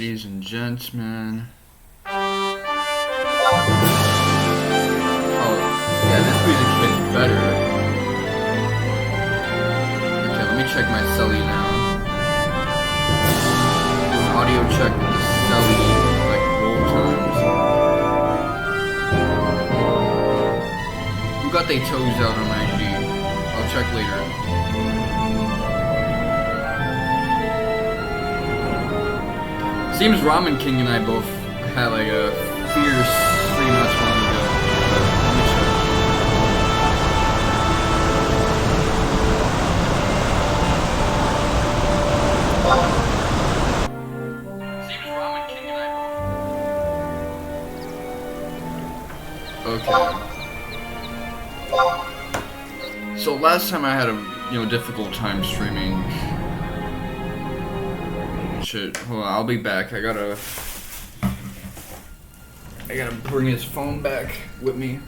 Ladies and gentlemen. Oh, yeah, this music gets better. Okay, let me check my celly now. Do an audio check with the celly, like roll times. Who got their toes out on IG? I'll check later. Seems Ramen King and I both had like a fierce stream not too long ago. Let me check. Seems Ramen King and I both. Okay. So last time I had a difficult time streaming. Shit, hold on, I'll be back. I gotta bring his phone back with me.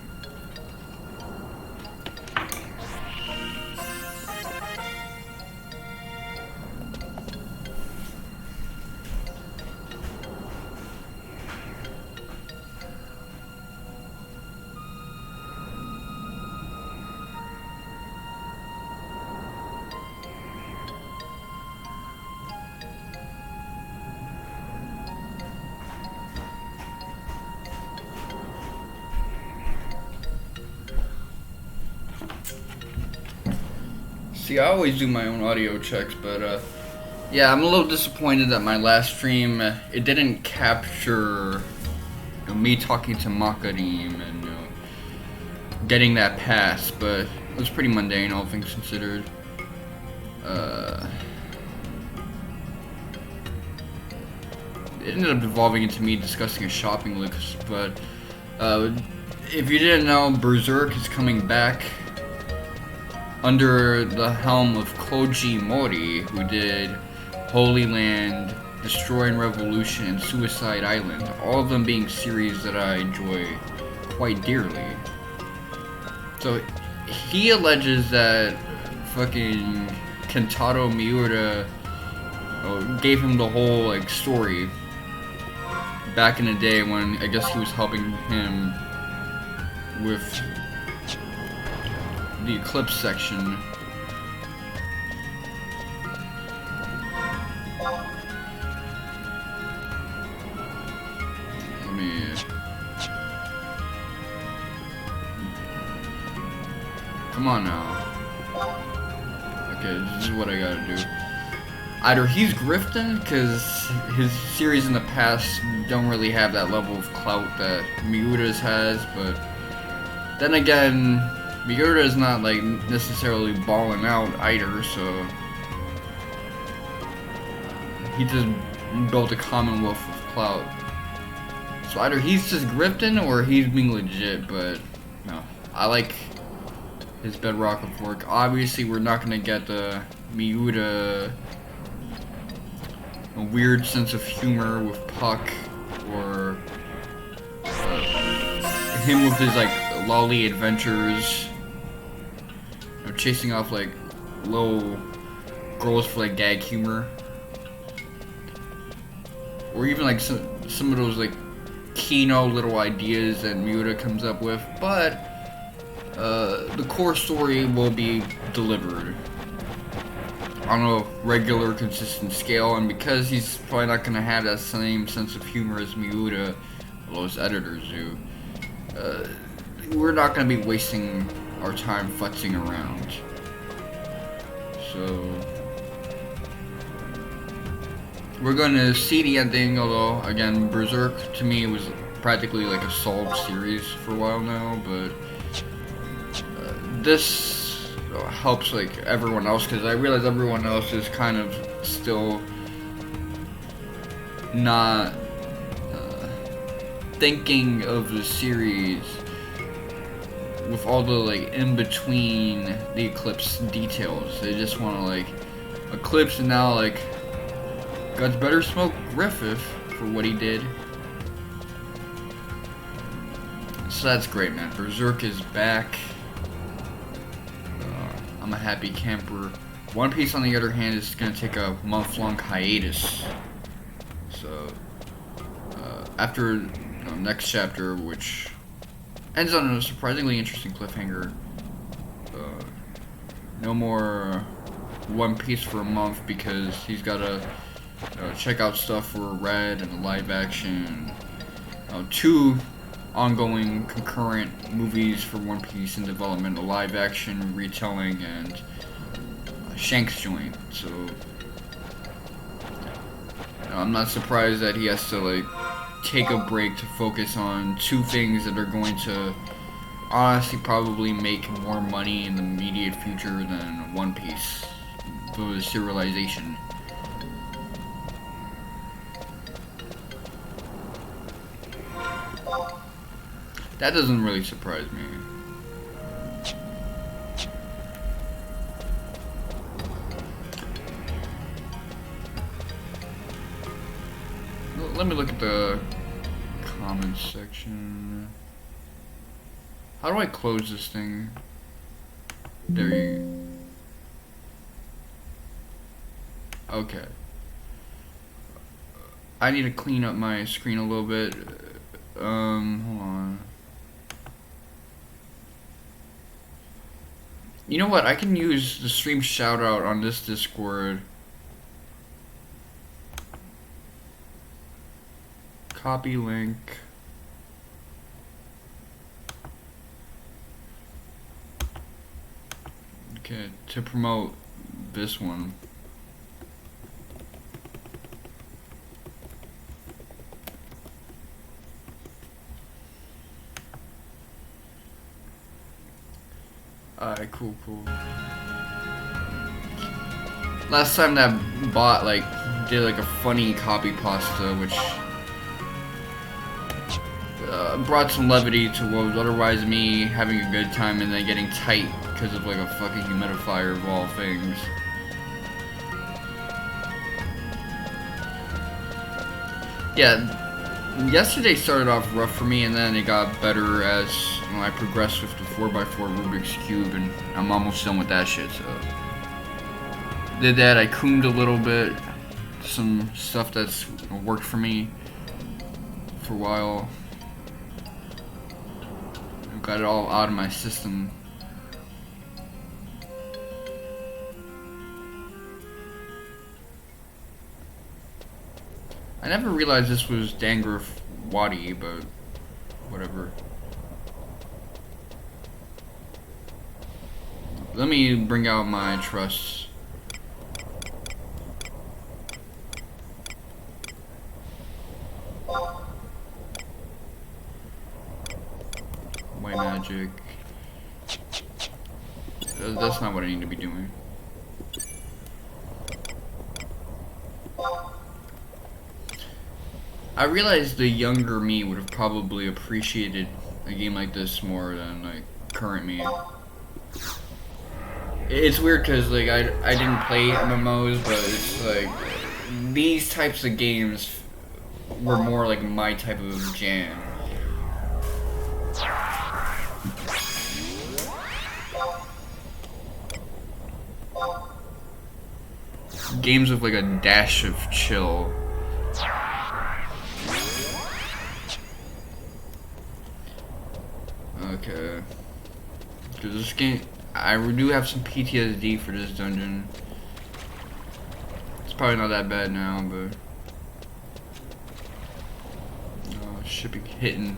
See, I always do my own audio checks, but yeah, I'm a little disappointed that my last stream it didn't capture me talking to Makarim and getting that pass, but it was pretty mundane, all things considered. It ended up evolving into me discussing a shopping list, but if you didn't know, Berserk is coming back under the helm of Koji Mori, who did Holy Land, Destroying Revolution, and Suicide Island, all of them being series that I enjoy quite dearly. So he alleges that fucking Kentaro Miura gave him the whole like story back in the day when I guess he was helping him with the Eclipse section. Let me come on now. Okay, this is what I gotta do. Either he's grifting because his series in the past don't really have that level of clout that Miura's has, but then again, Miura is not like necessarily balling out either, so he just built a commonwealth of clout. So either he's just grifting or he's being legit, but no, I like his bedrock of work. Obviously, we're not gonna get the Miura a weird sense of humor with Puck or him with his like lolly adventures. Chasing off like little girls for like gag humor, or even like some of those like Kino little ideas that Miura comes up with, but the core story will be delivered on a regular, consistent scale, and because he's probably not gonna have that same sense of humor as Miura, although his editors do, we're not gonna be wasting our time futzing around. So we're gonna see the ending, although again, Berserk to me was practically like a solved series for a while now, but this helps like everyone else, because I realize everyone else is kind of still not thinking of the series with all the like in between the Eclipse details. They just want to like Eclipse, and now like God's better smoke Griffith for what he did. So that's great, man. Berserk is back. I'm a happy camper. One Piece, on the other hand, is gonna take a month-long hiatus. So after next chapter, which ends on a surprisingly interesting cliffhanger. No more One Piece for a month because he's gotta check out stuff for Red and the live action. 2 ongoing concurrent movies for One Piece in development: a live action retelling and Shanks joint. So I'm not surprised that he has to like take a break to focus on 2 things that are going to honestly probably make more money in the immediate future than One Piece. The serialization. That doesn't really surprise me. Let me look at the comments section. How do I close this thing? There you go. Okay. I need to clean up my screen a little bit. Hold on. You know what? I can use the stream shoutout on this Discord. Copy link. Okay, to promote this one. Alright, cool. Last time that bot like did like a funny copy pasta, which brought some levity to what was otherwise me having a good time and then getting tight because of like a fucking humidifier of all things. Yeah, yesterday started off rough for me and then it got better as I progressed with the 4x4 Rubik's Cube, and I'm almost done with that shit, so. Did that, I cooned a little bit, some stuff that's worked for me for a while. Got it all out of my system. I never realized this was Dangraf Wadi, but whatever. Let me bring out my trusts. White magic. That's not what I need to be doing. I realized the younger me would have probably appreciated a game like this more than like current me. It's weird because like I didn't play MMOs, but it's like these types of games were more like my type of jam. Games with like a dash of chill. Okay. Because this game, I do have some PTSD for this dungeon. It's probably not that bad now, but should be hitting.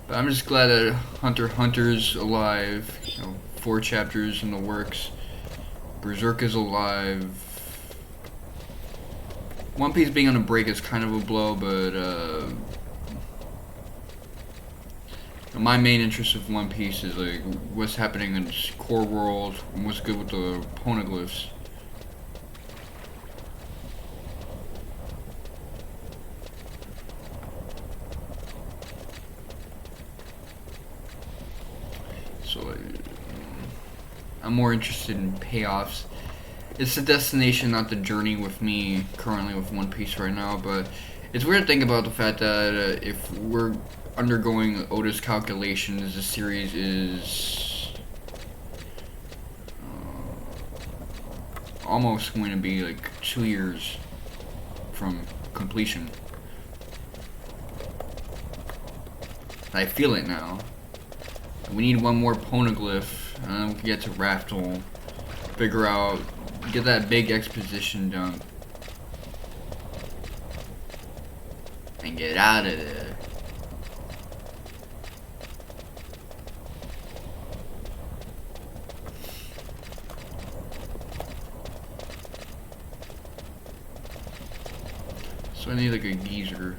But I'm just glad that Hunter x Hunter's alive. You know, 4 chapters in the works. Berserk is alive. One Piece being on a break is kind of a blow, but my main interest of One Piece is like what's happening in its core world and what's good with the poneglyphs. So I'm more interested in payoffs. It's the destination, not the journey with me currently with One Piece right now, but it's weird to think about the fact that if we're undergoing Oda's calculations, the series is almost going to be like 2 years from completion. I feel it now. We need one more poneglyph, and then we can get to Raftel, figure out, get that big exposition done, and get out of there. So I need like a geyser.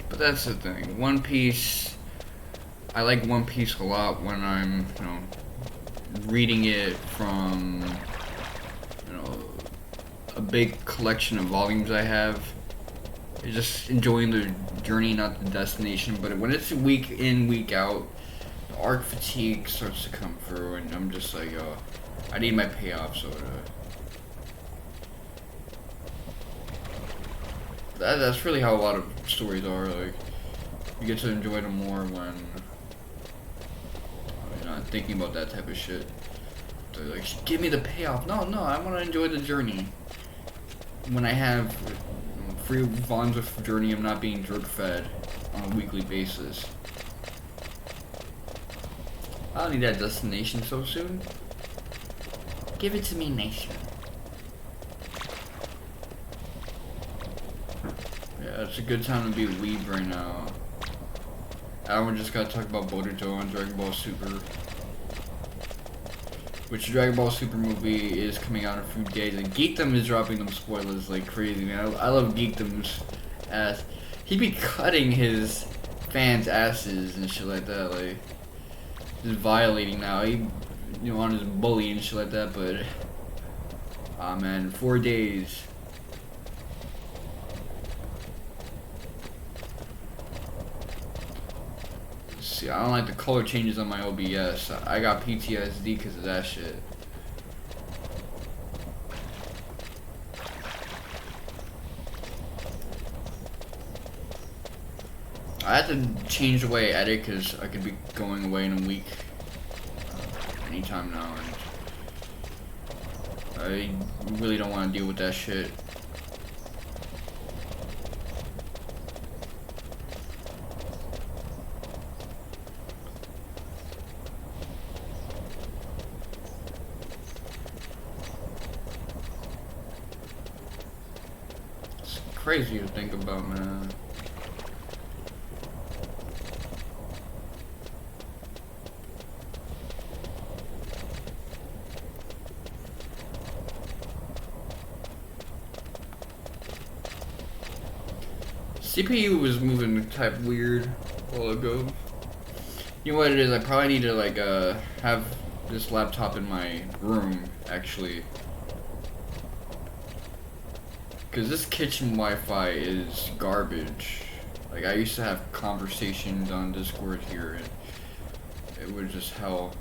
But that's the thing. One Piece, I like One Piece a lot when I'm, reading it from, a big collection of volumes I have. Just enjoying the journey, not the destination. But when it's week in, week out, the arc fatigue starts to come through, and I'm just like, I need my payoff soda. That's really how a lot of stories are. Like, you get to enjoy them more when you're not thinking about that type of shit. They're like, give me the payoff. No, I want to enjoy the journey. When I have 3 volumes of journey, I'm not being drip fed on a weekly basis. I don't need that destination so soon. Give it to me nicer. Yeah, it's a good time to be a weeb right now. Alan just gotta talk about Boruto and Dragon Ball Super. Which Dragon Ball Super movie is coming out in a few days, and Geekdom is dropping them spoilers like crazy, man. I love Geekdom's ass. He be cutting his fans' asses and shit like that, like just violating now. He, on his bully and shit like that, but man, 4 days. See, I don't like the color changes on my OBS. I got PTSD because of that shit. I had to change the way I edit because I could be going away in a week. Anytime now. And I really don't want to deal with that shit. Crazy to think about, man. CPU was moving type weird a while ago. You know what it is? I probably need to like have this laptop in my room actually. Cause this kitchen Wi-Fi is garbage. Like I used to have conversations on Discord here, and it was just hell.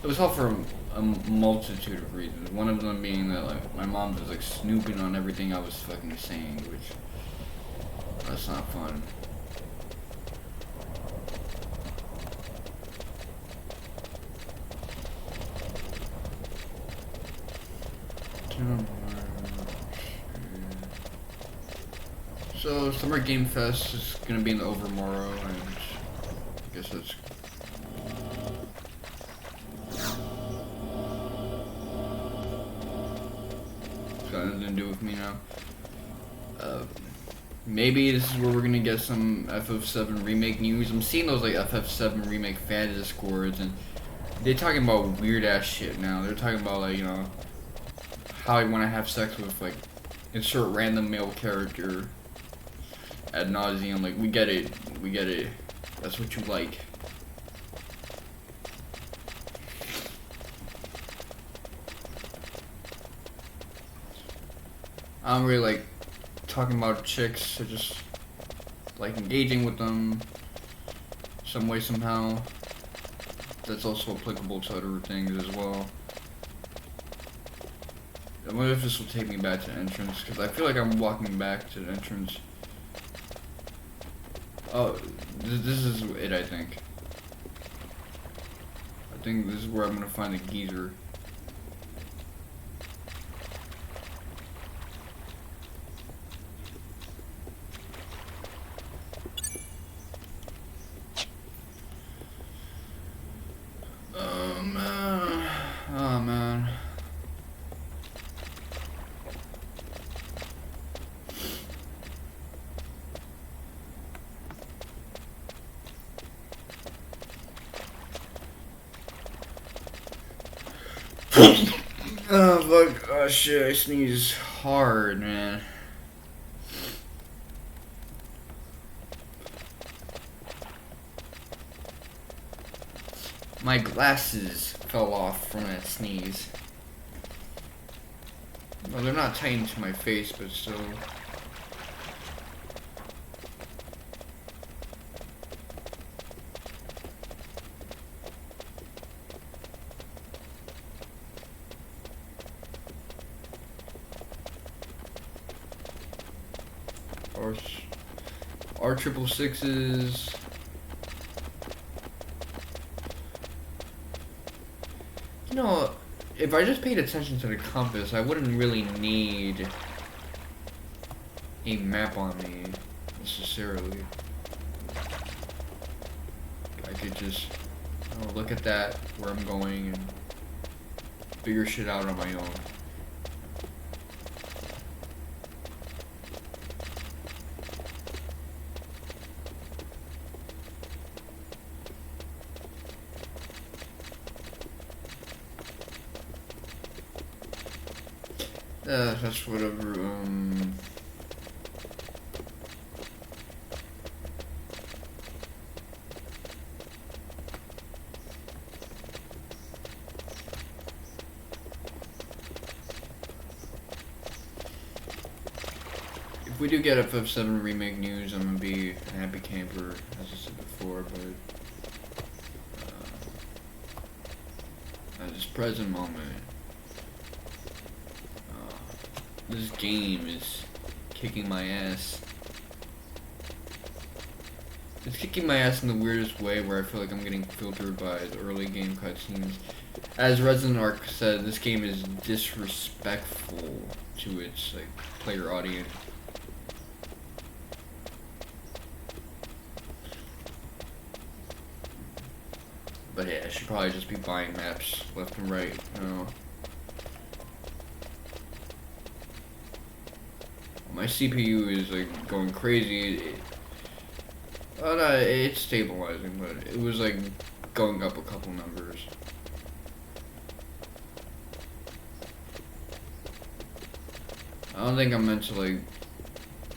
It was hell for a multitude of reasons. One of them being that like my mom was like snooping on everything I was fucking saying, which that's not fun. So Summer Game Fest is gonna be in Overmorrow, and I guess that's got nothing to do with me now. Maybe this is where we're gonna get some FF7 remake news. I'm seeing those like FF7 remake fan discords, and they're talking about weird ass shit now. They're talking about like how I want to have sex with like insert random male character. Ad nauseum, like we get it. That's what you like. I don't really like talking about chicks. I just like engaging with them some way, somehow. That's also applicable to other things as well. I wonder if this will take me back to the entrance, because I feel like I'm walking back to the entrance. Oh, this is it, I think. I think this is where I'm gonna find the geyser. Oh man. Oh man. Oh fuck, oh shit, I sneeze hard, man. My glasses fell off from that sneeze. Well, they're not tightened to my face, but still. R666s. You know, if I just paid attention to the compass, I wouldn't really need a map on me necessarily. I could just look at that, where I'm going, and figure shit out on my own. That's whatever, if we do get FF7 remake news, I'm gonna be a happy camper, as I said before, but at this present moment, this game is kicking my ass. It's kicking my ass in the weirdest way, where I feel like I'm getting filtered by the early game cutscenes. As Resident Arc said, this game is disrespectful to its player audience. But yeah, I should probably just be buying maps left and right, you know. My CPU is going crazy. No, it's stabilizing, but it was going up a couple numbers. I don't think I'm meant to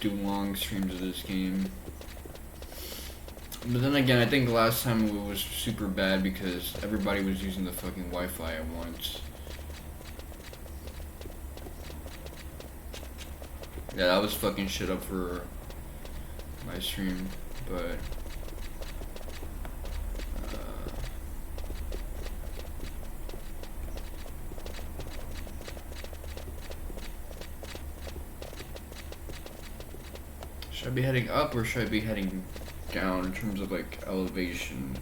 do long streams of this game. But then again, I think last time it was super bad because everybody was using the fucking Wi-Fi at once. Yeah, that was fucking shit up for my stream, but should I be heading up or should I be heading down in terms of elevation,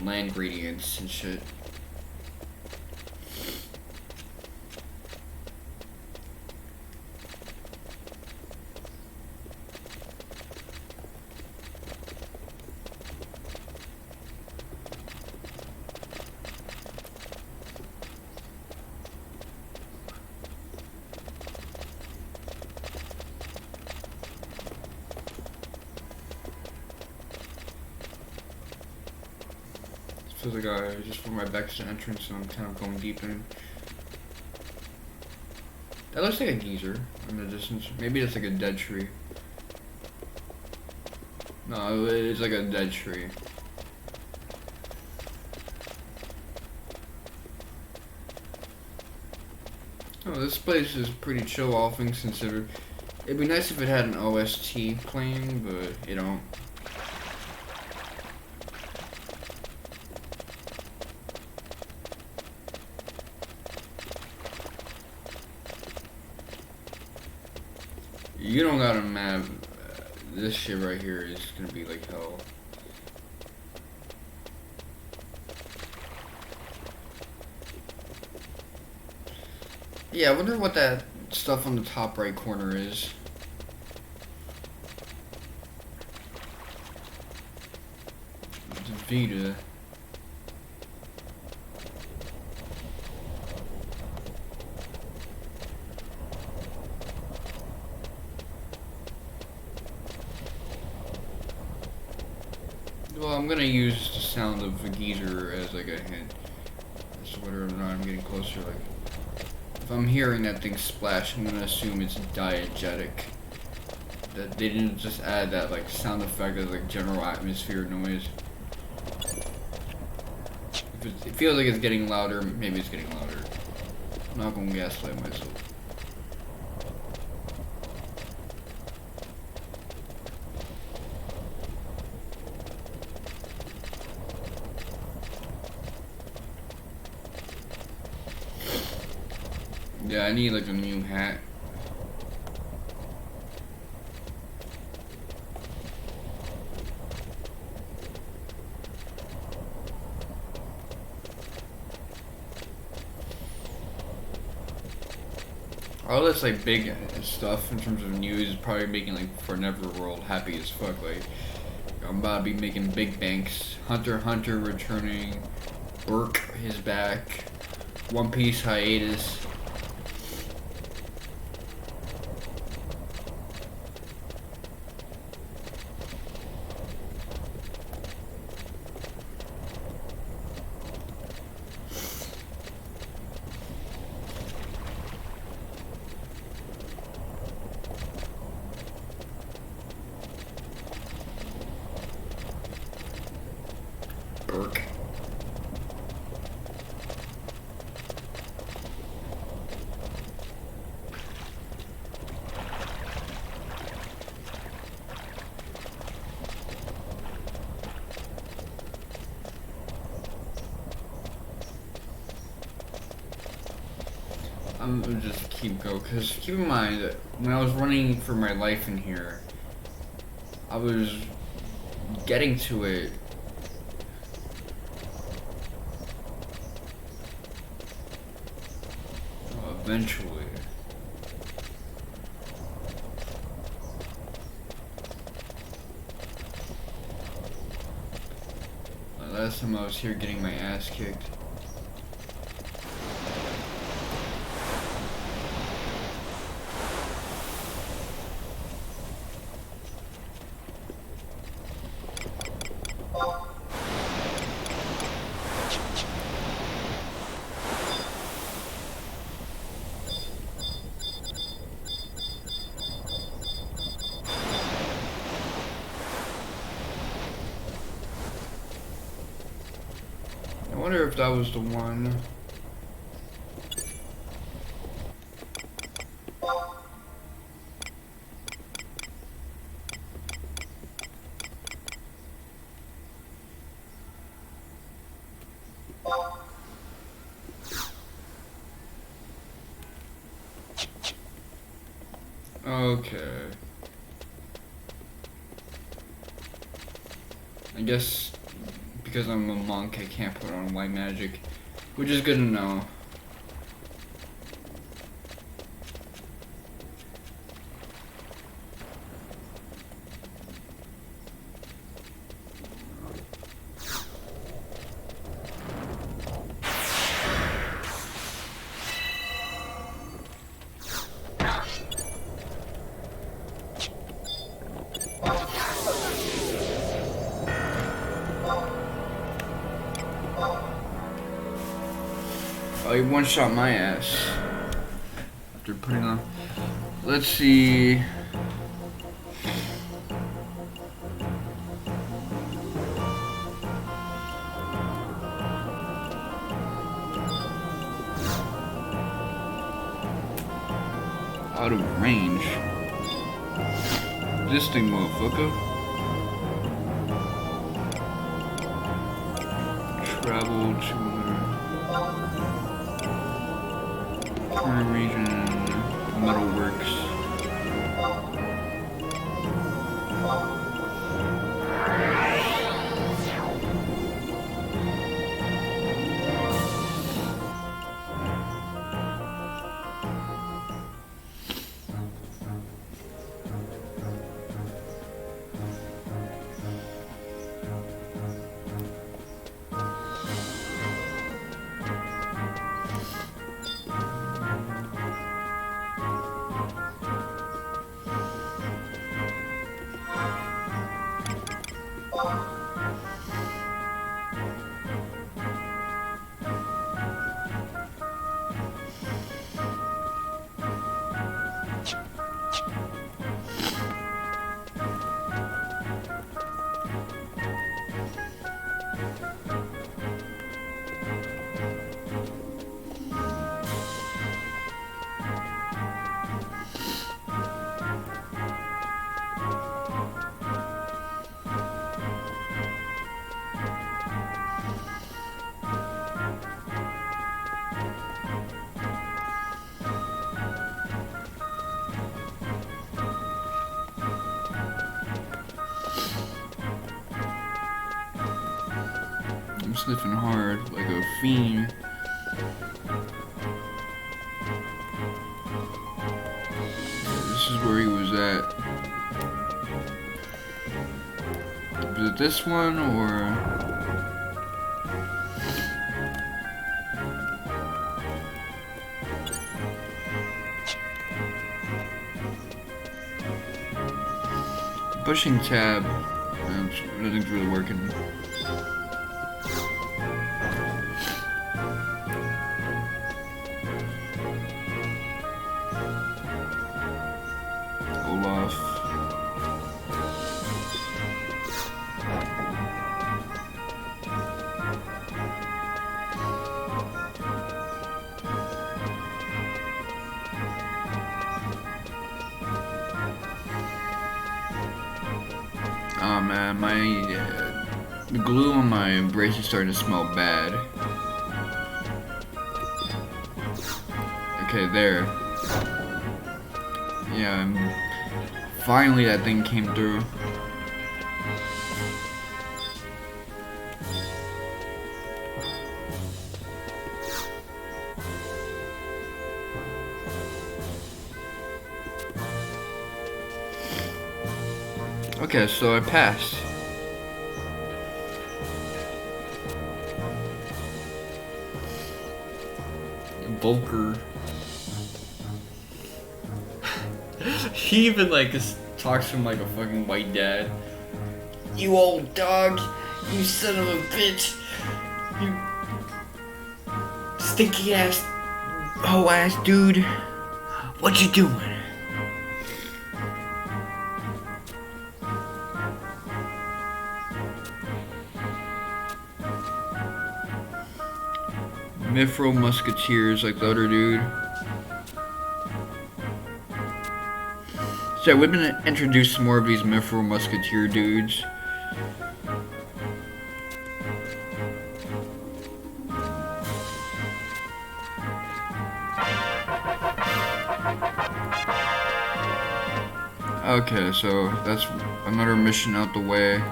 land gradients and shit? Feels like I just put my back to the entrance and I'm kind of going deep in. That looks like a geyser in the distance. Maybe it's like a dead tree. No, it's like a dead tree. Oh, this place is pretty chill, all things considered. It'd be nice if it had an OST playing, but you don't. You don't got a map. This shit right here is gonna be like hell. Yeah, I wonder what that stuff on the top right corner is. Vita. Well, I'm gonna use the sound of a geyser as like a hint. So whether or not I'm getting closer, like if I'm hearing that thing splash, I'm gonna assume it's diegetic. That they didn't just add that like sound effect as like general atmosphere noise. If it feels like it's getting louder, maybe it's getting louder. I'm not gonna gaslight myself. Yeah, I need like a new hat. All this like big stuff in terms of news is probably making like for Neverworld happy as fuck. Like I'm about to be making big banks. Hunter x Hunter returning. Burke is back. One Piece hiatus. Burke. I'm gonna just keep going, because keep in mind that when I was running for my life in here, I was getting to it eventually. Last time I was here getting my ass kicked. I wonder if that was the one. Okay. I guess because I'm a monk, I can't put on white magic, which is good to know. Oh, he one-shot my ass. After putting on... Let's see... Out of range. This thing, motherfucker. Travel to... Current region, metalworks. sniffing hard like a fiend. This is where he was at. Was it this one or? Pushing tab. Nothing's really working. Olaf. Oh man, the glue on my brace is starting to smell bad. Okay, there. Yeah, finally that thing came through. Okay, so I passed. Volker. He even like talks to him like a fucking white dad. You old dog, you son of a bitch, you stinky ass, hoe ass dude. What you doing? Mifro Musketeers like the other dude. So we've been introduced to more of these Mifro Musketeer dudes. Okay, so that's another mission out the way.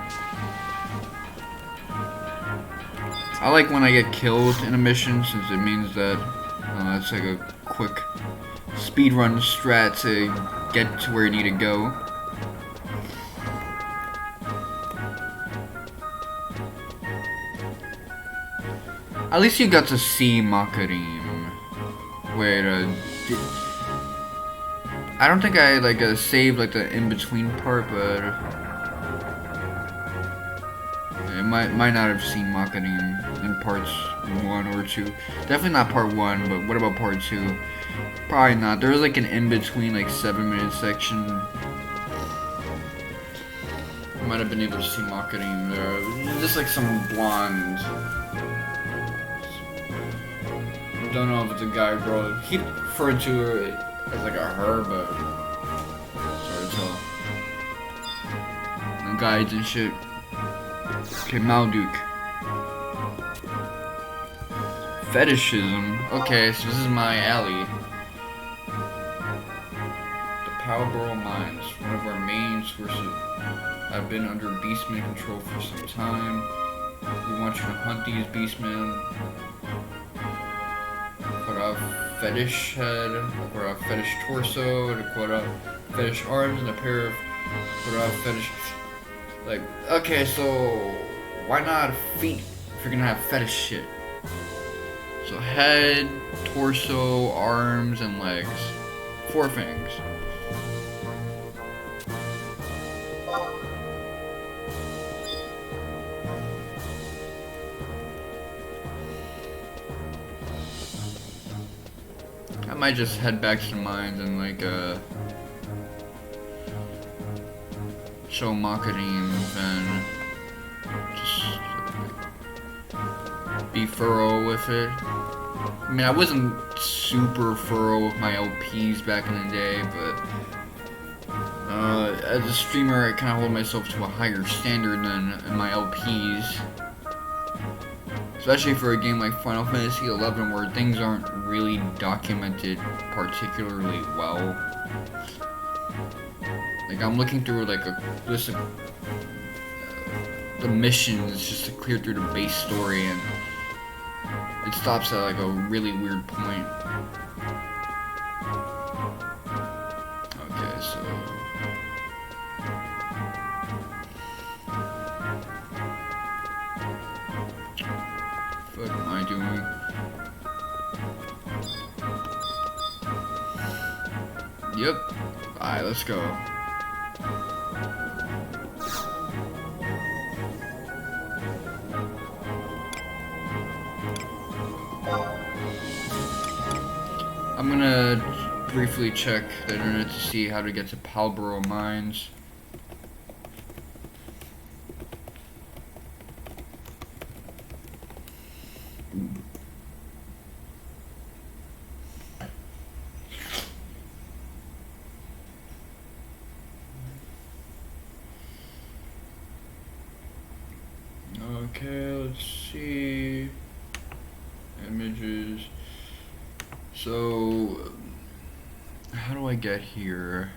I like when I get killed in a mission since it means that it's like a quick speedrun strat to get to where you need to go. At least you got to see Makarim. Wait, I don't think I saved like the in-between part, but I might not have seen Makarim in parts 1 or 2. Definitely not part 1, but what about part 2? Probably not. There was like an in-between like 7-minute section. I might have been able to see Makarim there. Just like some blonde. Don't know if it's a guy or girl. He referred to her as like a her, but it's hard to tell. No guides and shit. Okay, Malduk. Fetishism. Okay, so this is my alley. The Porborough Mines, one of our main sources. I've been under beastmen control for some time. We want you to hunt these beastmen. Put out fetish head, put out fetish torso, to put out fetish arms, and a pair of put out fetish. Like, okay, so why not feet if you're gonna have fetish shit? So head, torso, arms, and legs. 4 fangs. I might just head back to the mines and show Makarim and just be thorough with it. I mean, I wasn't super thorough with my LPs back in the day, but as a streamer, I kind of hold myself to a higher standard than in my LPs. Especially for a game like Final Fantasy XI, where things aren't really documented particularly well. Like, I'm looking through like a list of the missions just to clear through the base story, and it stops at like a really weird point. Okay, so what am I doing? Yep. Alright, let's go. I'm gonna briefly check the internet to see how to get to Porborough Mines. Okay, let's see. Images. So, how do I get here?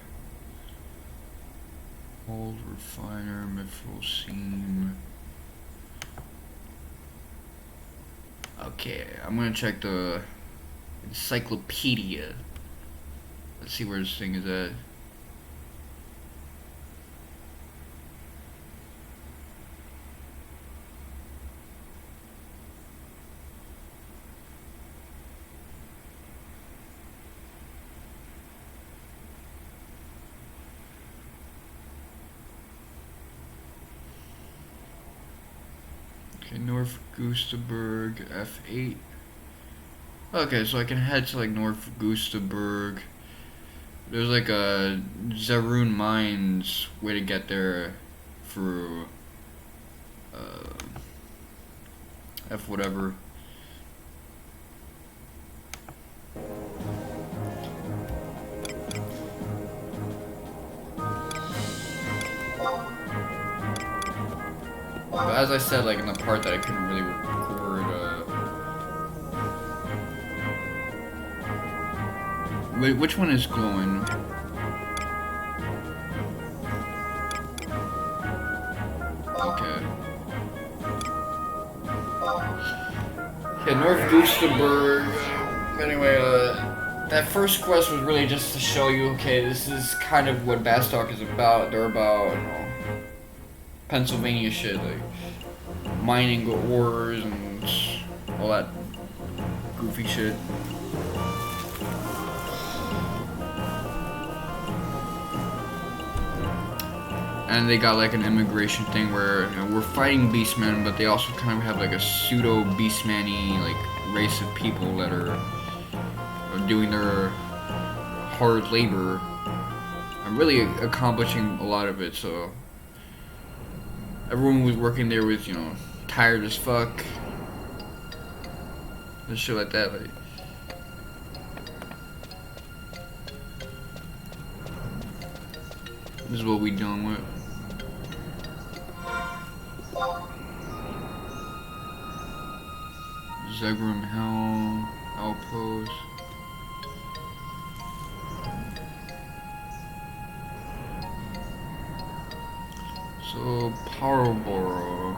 Old refiner, mithril seam. Okay, I'm gonna check the encyclopedia. Let's see where this thing is at. Okay, North Gustavberg, F8. Okay, so I can head to like North Gustavberg. There's like a Zaroon Mines way to get there through F whatever. But as I said, like in the part that I couldn't really record, wait, which one is glowing? Okay. Yeah, North Gustavberg. Anyway, that first quest was really just to show you, okay, this is kind of what Bastok is about. They're about, you know, Pennsylvania shit, like mining ores and all that goofy shit. And they got like an immigration thing where, you know, we're fighting beastmen, but they also kind of have like a pseudo beastman-y like race of people that are doing their hard labor and really accomplishing a lot of it. So everyone who was working there was, you know, tired as fuck and shit like that. Like, this is what we done with. Zegram Helm Outpost. So Porborough.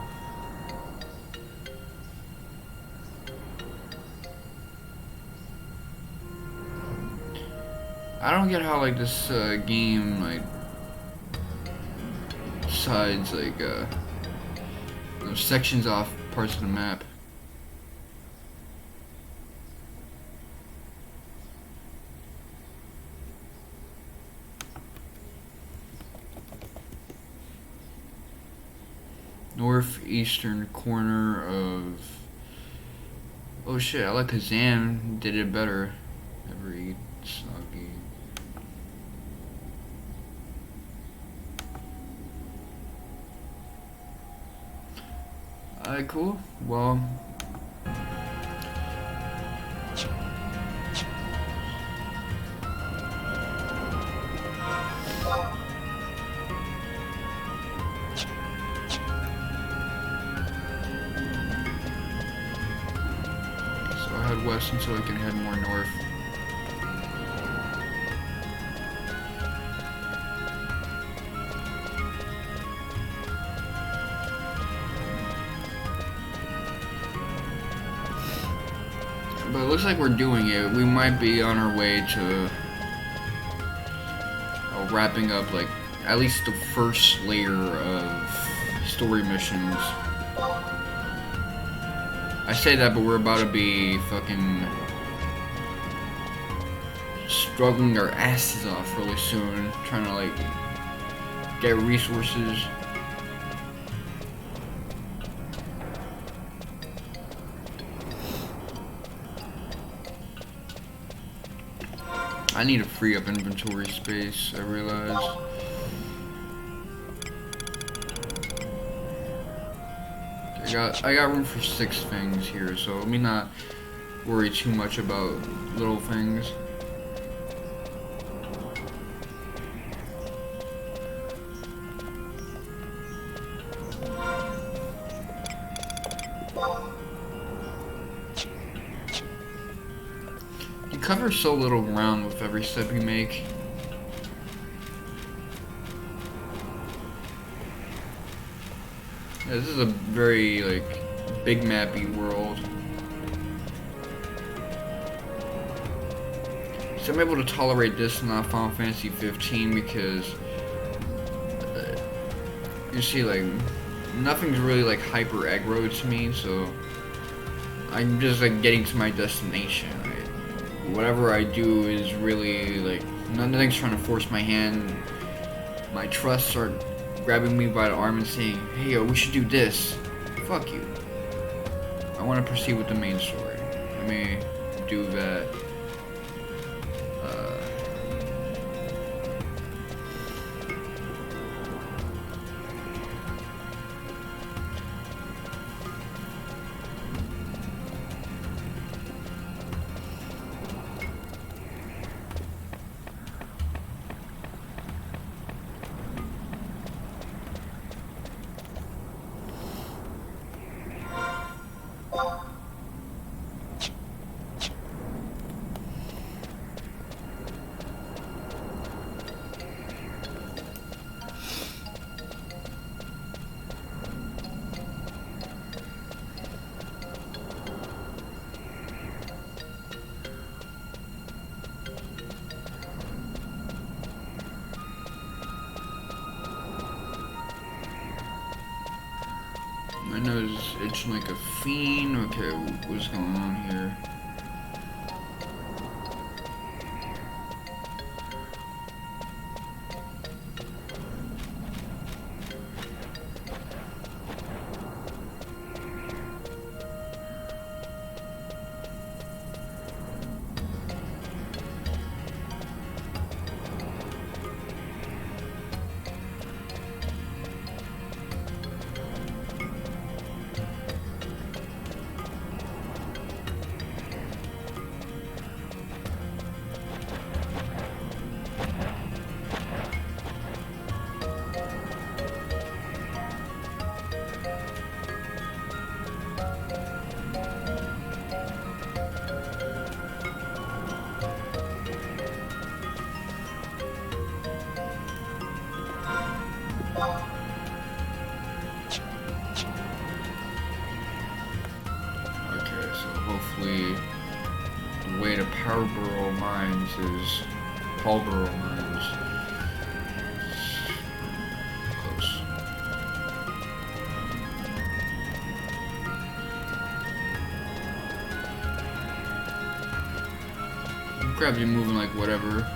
I don't get how like this game like decides like those sections off parts of the map. Northeastern corner of. Oh shit! I like Kazan did it better. Never eat soggy. Alright, cool. Well. Head west until I can head more north. looks like we're doing it. We might be on our way to wrapping up, like, at least the first layer of story missions. I say that, but we're about to be fucking struggling our asses off really soon, trying to, like, get resources. I need to free up inventory space, I realize. I got room for 6 things here, so let me not worry too much about little things. You cover so little ground with every step you make. Yeah, this is a very, like, big mappy world. So I'm able to tolerate this in Final Fantasy 15 because you see, like, nothing's really, like, hyper aggro to me, so I'm just, like, getting to my destination. Whatever I do is really, like, nothing's trying to force my hand. My trusts are grabbing me by the arm and saying, hey, yo, we should do this. Fuck you. I want to proceed with the main story. Let me do that. My nose is itching like a fiend. Okay, what's going on here? Hopefully, the way to Porborough Mines is Porborough Mines. Close. Grab you moving like whatever.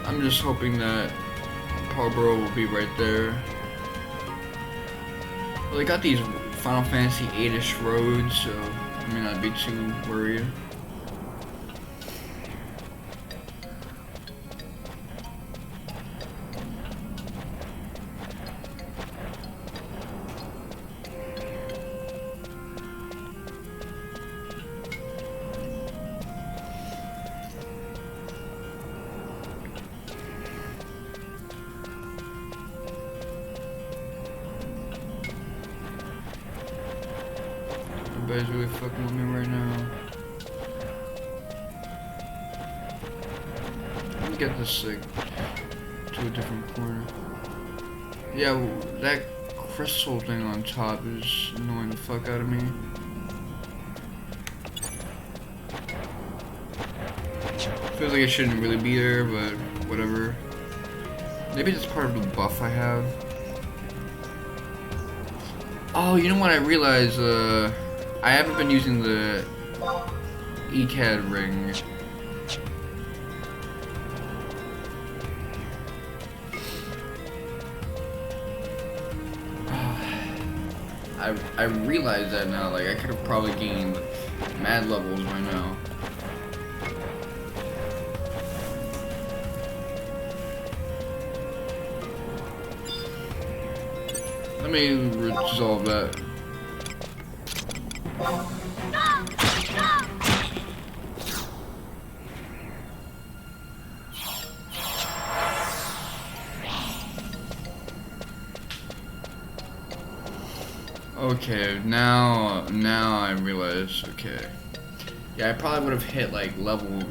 I'm just hoping that Porborough will be right there. Well, they got these Final Fantasy 8-ish roads, so I may not be too worried. guy's really fucking with me right now. Let me get this like to a different corner. Yeah, that crystal thing on top is annoying the fuck out of me. Feels like it shouldn't really be there, but whatever. Maybe it's part of the buff I have. Oh, you know what I realized? I haven't been using the ECAD ring. I realize that now. Like, I could have probably gained mad levels by now. Let me resolve that. Okay, now I realize. Okay, yeah, I probably would have hit like level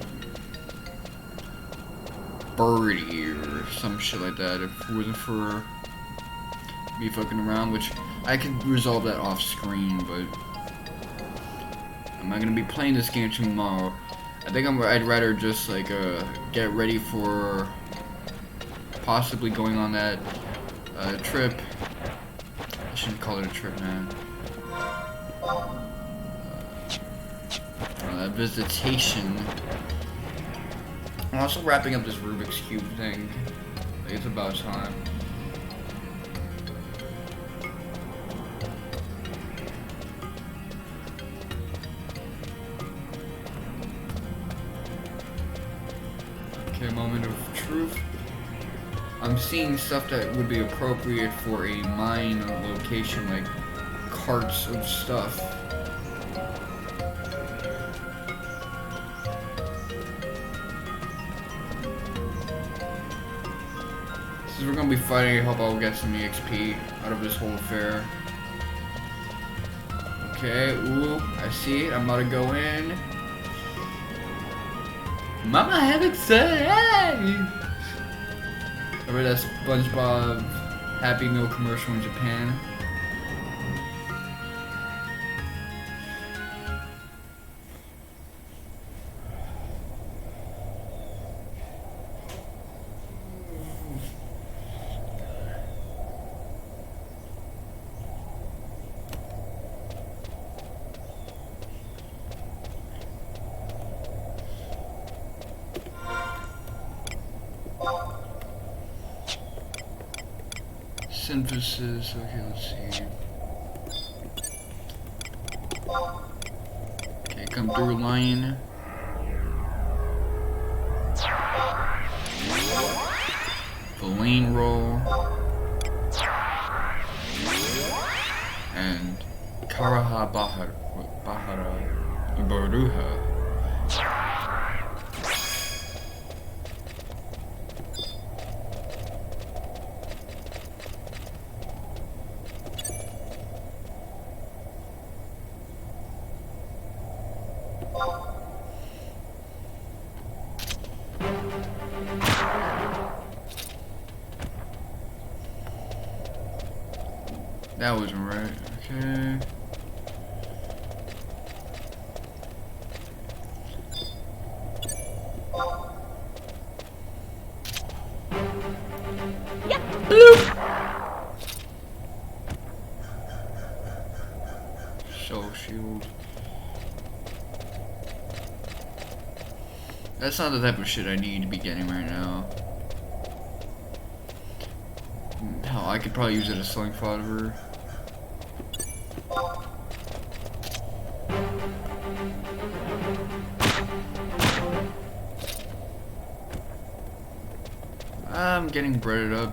30 or some shit like that if it wasn't for me fucking around, which I could resolve that off screen, but I'm not gonna be playing this game tomorrow. I think I'd rather just like get ready for possibly going on that trip. I shouldn't call it a trip, man. Visitation. I'm also wrapping up this Rubik's Cube thing. Like, it's about time. Okay, moment of truth. I'm seeing stuff that would be appropriate for a mine location, like carts of stuff. So we're gonna be fighting. I hope I'll get some EXP out of this whole affair. Okay, ooh, I see it. I'm about to go in. Mama had it say. Remember that SpongeBob Happy Meal commercial in Japan? Synthesis, okay, let's see. Okay, come through line. Filet roll. And Karaha Bahara Baruha. That wasn't right, okay. Yep. Bloop. Soul shield. That's not the type of shit I need to be getting right now. Hell, I could probably use it as sling fodder. I'm getting breaded up.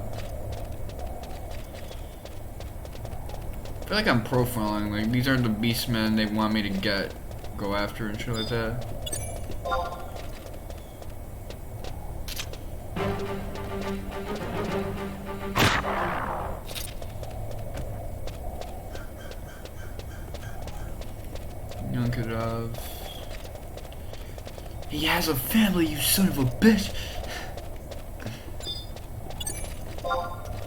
I feel like I'm profiling. Like, these aren't the beastmen they want me to go after and shit like that. chunk it off. He has a family, you son of a bitch!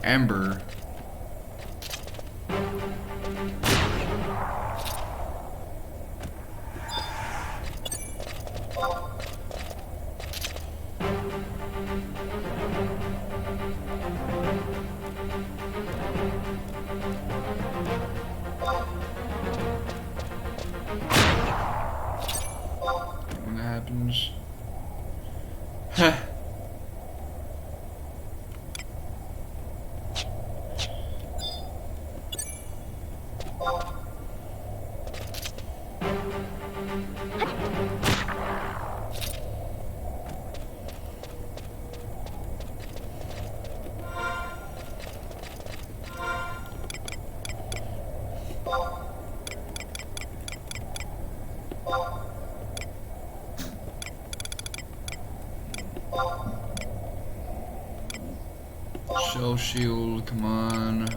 Amber. When that happens. Huh. Shell shield, come on.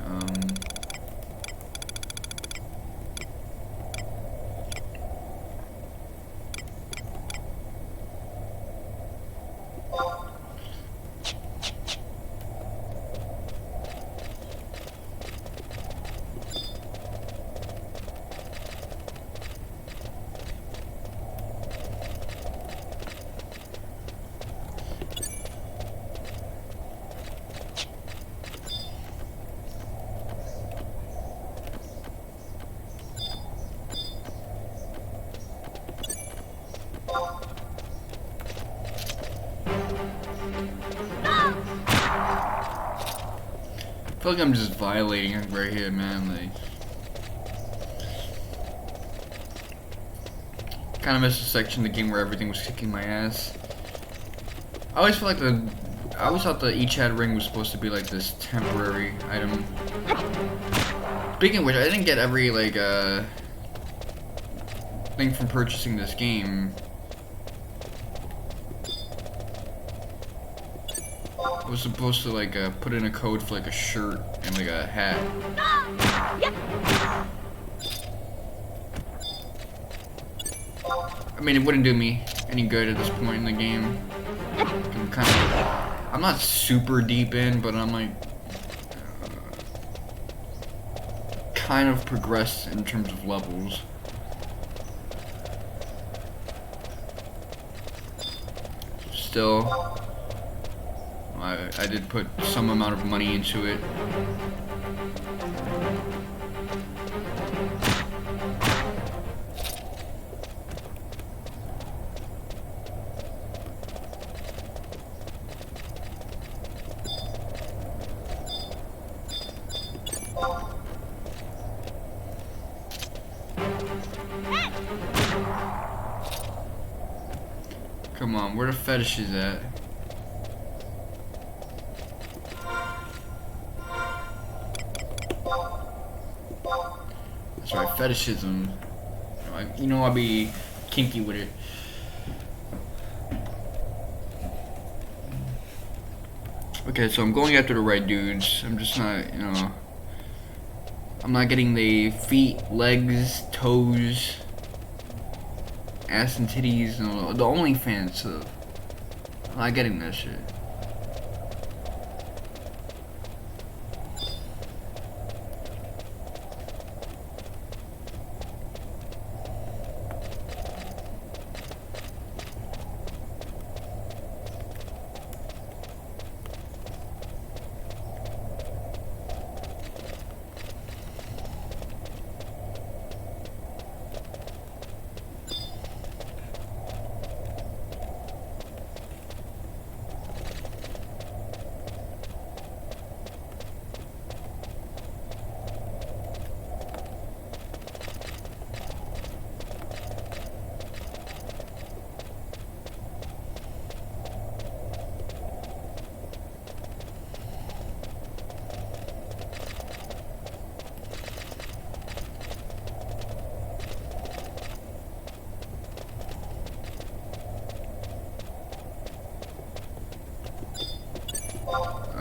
I feel like I'm just violating it right here, man. Like, kind of missed a section of the game where everything was kicking my ass. I always feel like I always thought the Echad ring was supposed to be like this temporary item. Speaking of which, I didn't get every like thing from purchasing this game. I was supposed to like put in a code for like a shirt and like a hat. I mean, it wouldn't do me any good at this point in the game. I'm not super deep in, but I'm like kind of progressed in terms of levels. Still, I did put some amount of money into it. Come on, where the fetish is at? That's right, fetishism. You know I'll be kinky with it. Okay, so I'm going after the right dudes. I'm just not, you know, I'm not getting the feet, legs, toes, ass and titties, you know, the OnlyFans stuff. I'm not getting that shit.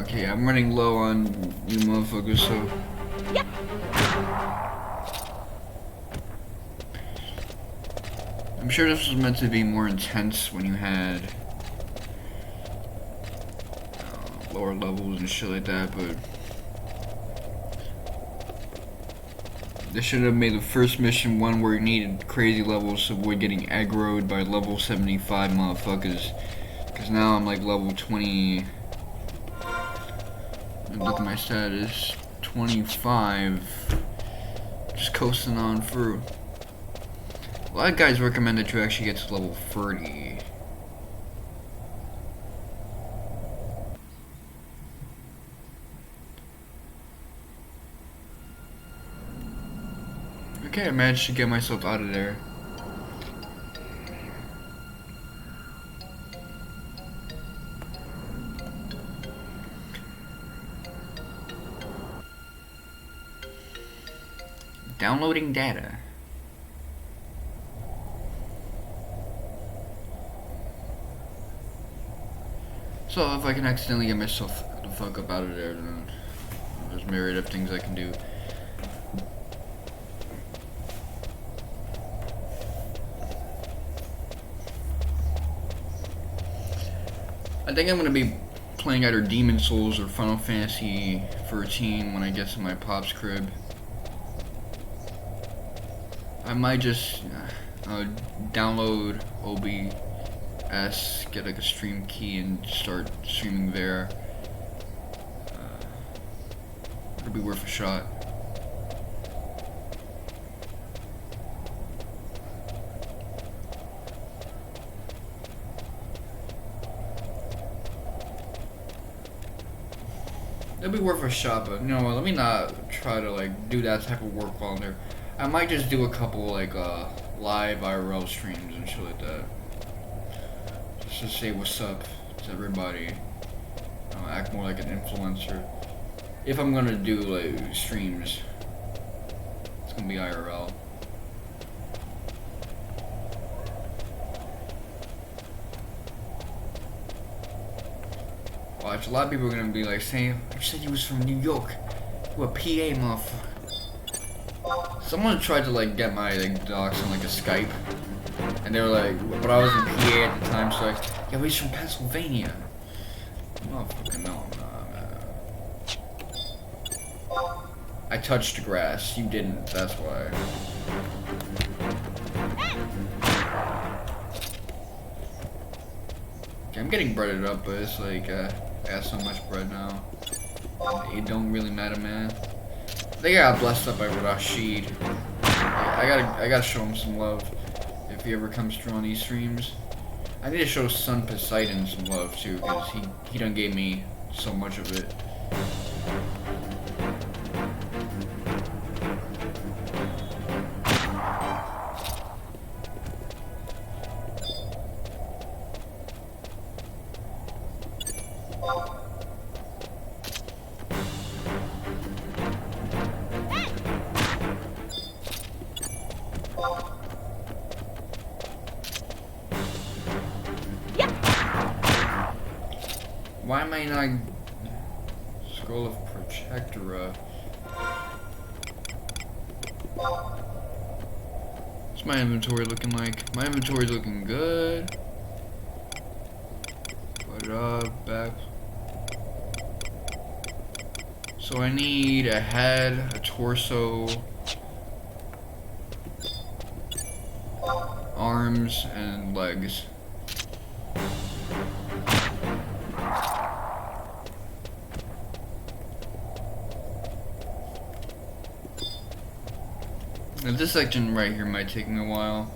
Okay, I'm running low on you motherfuckers, so... sure this was meant to be more intense when you had lower levels and shit like that, but they should have made the first mission one where you needed crazy levels to avoid getting aggroed by level 75 motherfuckers. Cause now I'm like level 20. Look at my status. 25. Just coasting on through. A lot of guys recommend that you actually get to level 30. Okay, I managed to get myself out of there. Downloading data. So if I can accidentally get myself the fuck up out of there, then there's a myriad of things I can do. I think I'm gonna be playing either Demon Souls or Final Fantasy 13 when I get to my pop's crib. I might just download OBS, get like a stream key, and start streaming there. It'll be worth a shot. It'll be worth a shot, but you know what? Let me not try to like do that type of work while I'm there. I might just do a couple like live IRL streams and shit like that, just to say what's up to everybody. Act more like an influencer. If I'm gonna do like streams, it's gonna be IRL. Watch, a lot of people are gonna be like saying, "You said you was from New York. You a PA, motherfucker." Someone tried to like get my like docs on like a Skype, and they were like, but I was in PA at the time, so like, yeah, but he's from Pennsylvania. Motherfucker, no, I'm not, man. I touched the grass, you didn't, that's why. Okay, I'm getting breaded up, but it's like, I got so much bread now. It don't really matter, man. They got blessed up by Rashid. I gotta show him some love if he ever comes through on these streams. I need to show Son Poseidon some love too, because he done gave me so much of it. Why am I not Scroll of Protectora? What's my inventory looking like? My inventory's looking good. Put it up, back. So I need a head, a torso, arms, and legs. Now this section right here might take me a while.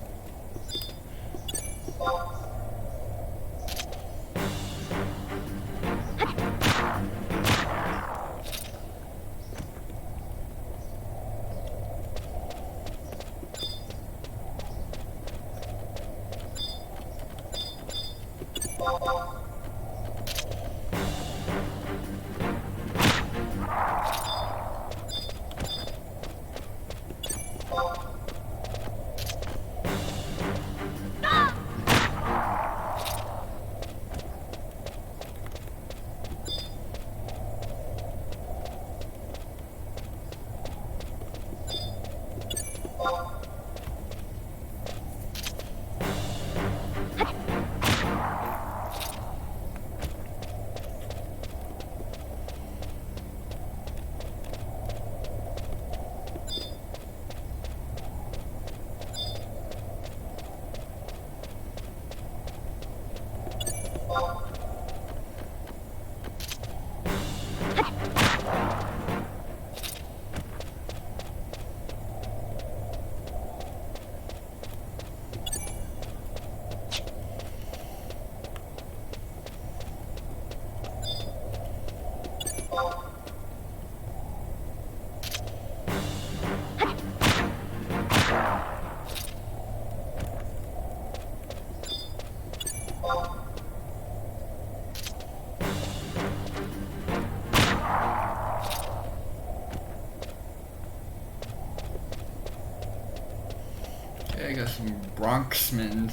I got some Bronxmen.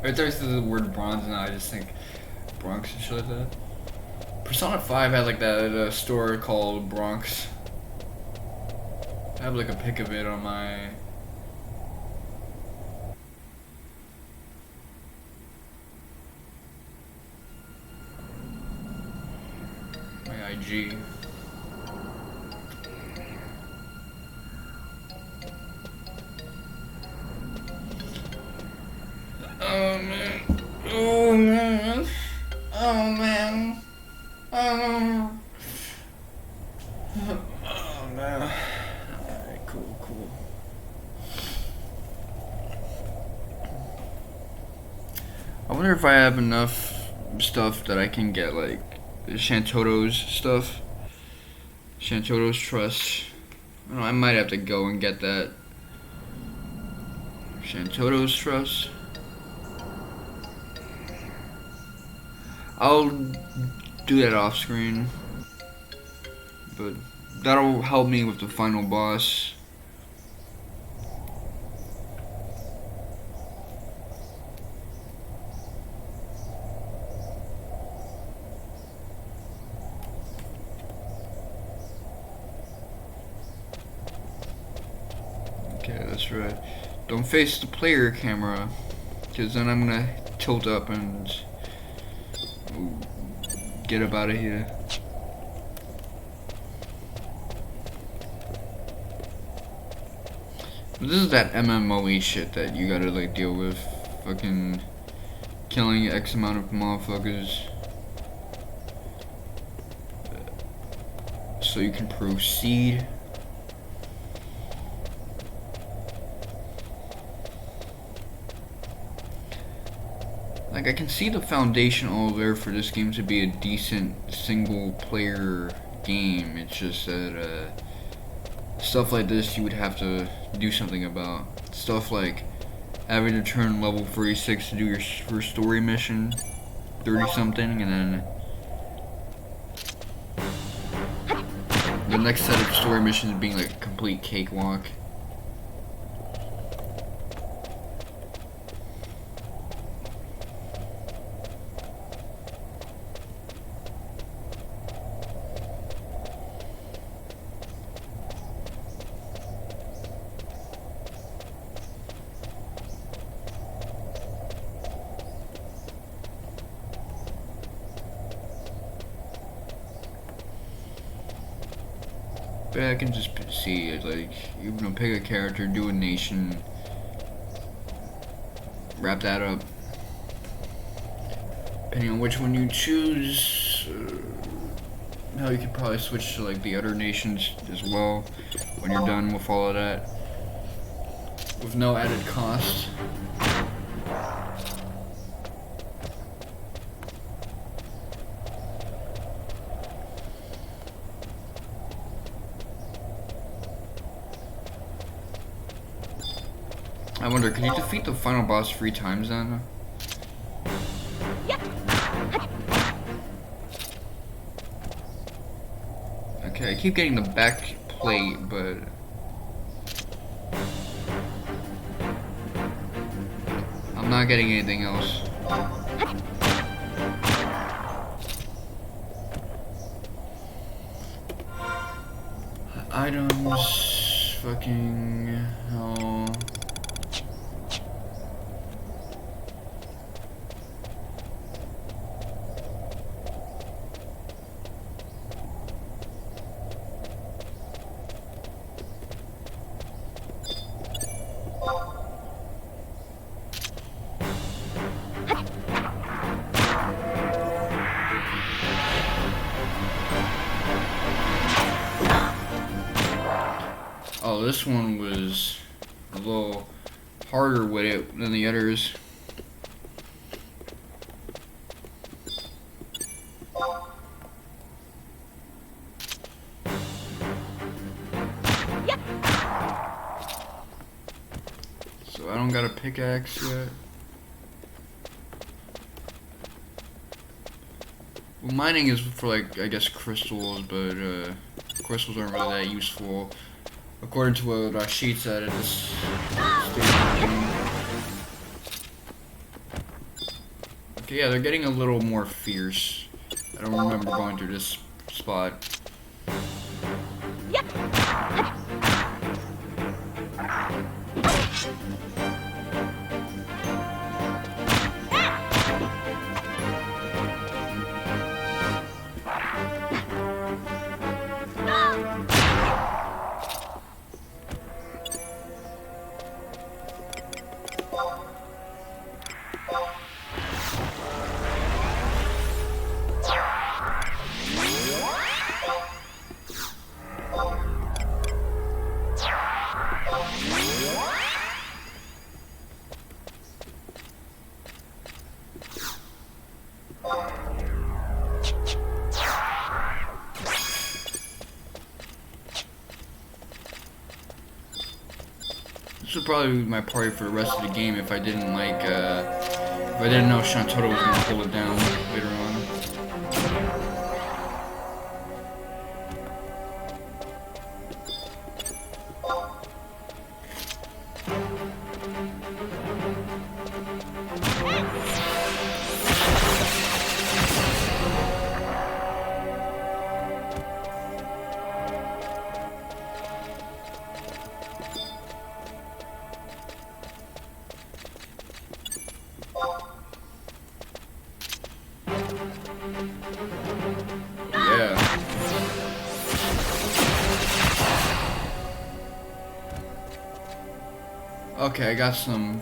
Right there's the word bronze now, I just think Bronx and shit like that. Persona 5 had like that store called Bronx. I have like a pic of it on my IG. Oh man. Oh man. Oh man. Oh. Oh man. Alright, cool. I wonder if I have enough stuff that I can get like Shantoto's stuff. Shantoto's Trust. I don't know, I might have to go and get that. Shantoto's Trust. I'll do that off screen, but that'll help me with the final boss. Okay, that's right. Don't face the player camera, because then I'm gonna tilt up and get up out of here. This is that MMOE shit that you gotta like deal with. Fucking killing X amount of motherfuckers so you can proceed. Like, I can see the foundation all there for this game to be a decent single player game. It's just that stuff like this you would have to do something about. Stuff like having to turn level 46 to do your first story mission, 30 something, and then the next set of story missions being like a complete cakewalk. But I can just see it, like, you're gonna pick a character, do a nation, wrap that up. Depending on which one you choose, hell, you could probably switch to like the other nations as well when you're done with all of that, with no added cost. I wonder, can you defeat the final boss 3 times then? Okay, I keep getting the back plate, but I'm not getting anything else. Items, fucking hell. this one was a little harder with it than the others. So I don't got a pickaxe yet. Well, mining is for, like, I guess crystals, but crystals aren't really that useful according to what Rashid said at this stage of the game. Okay, yeah, they're getting a little more fierce. I don't remember going through this spot. This would probably be my party for the rest of the game if I didn't like, if I didn't know Shantotto was gonna pull it down later on. Yeah. Okay, I got some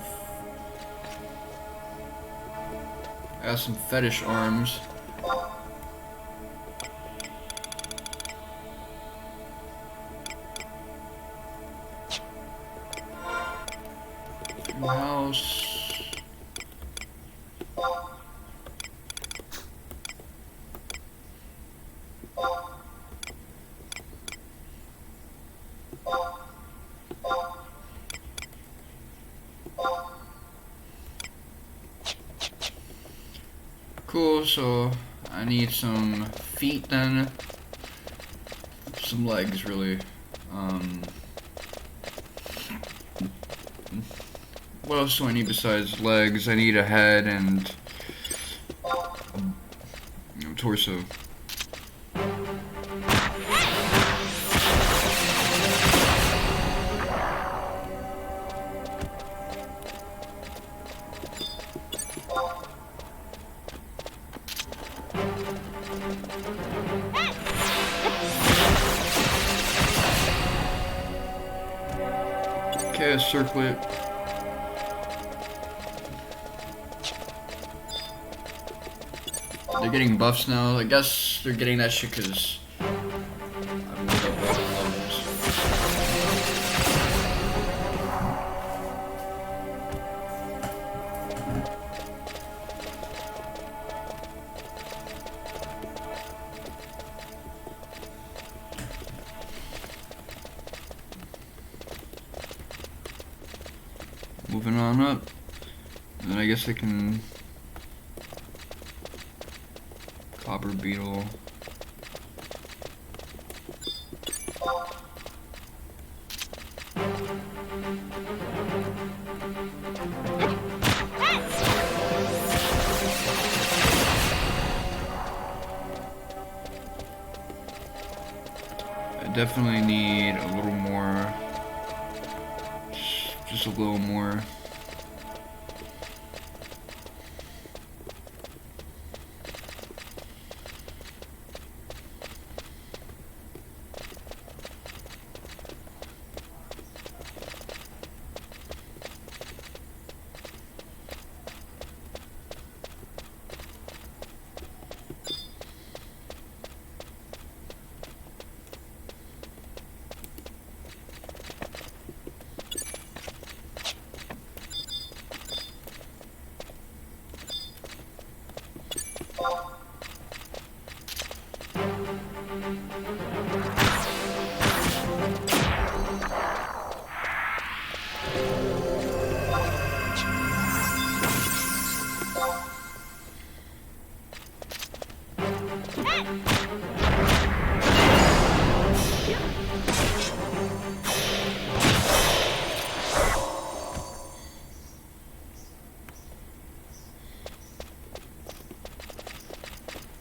fetish arms. House. Cool, so I need some feet then. Some legs, really. What else do I need besides legs? I need a head and a torso. Okay, a circlet. They're getting buffs now. I guess they're getting that shit because I moved up all the levels. Moving on up, and then I guess I can copper beetle. I definitely need a little more. Just a little more.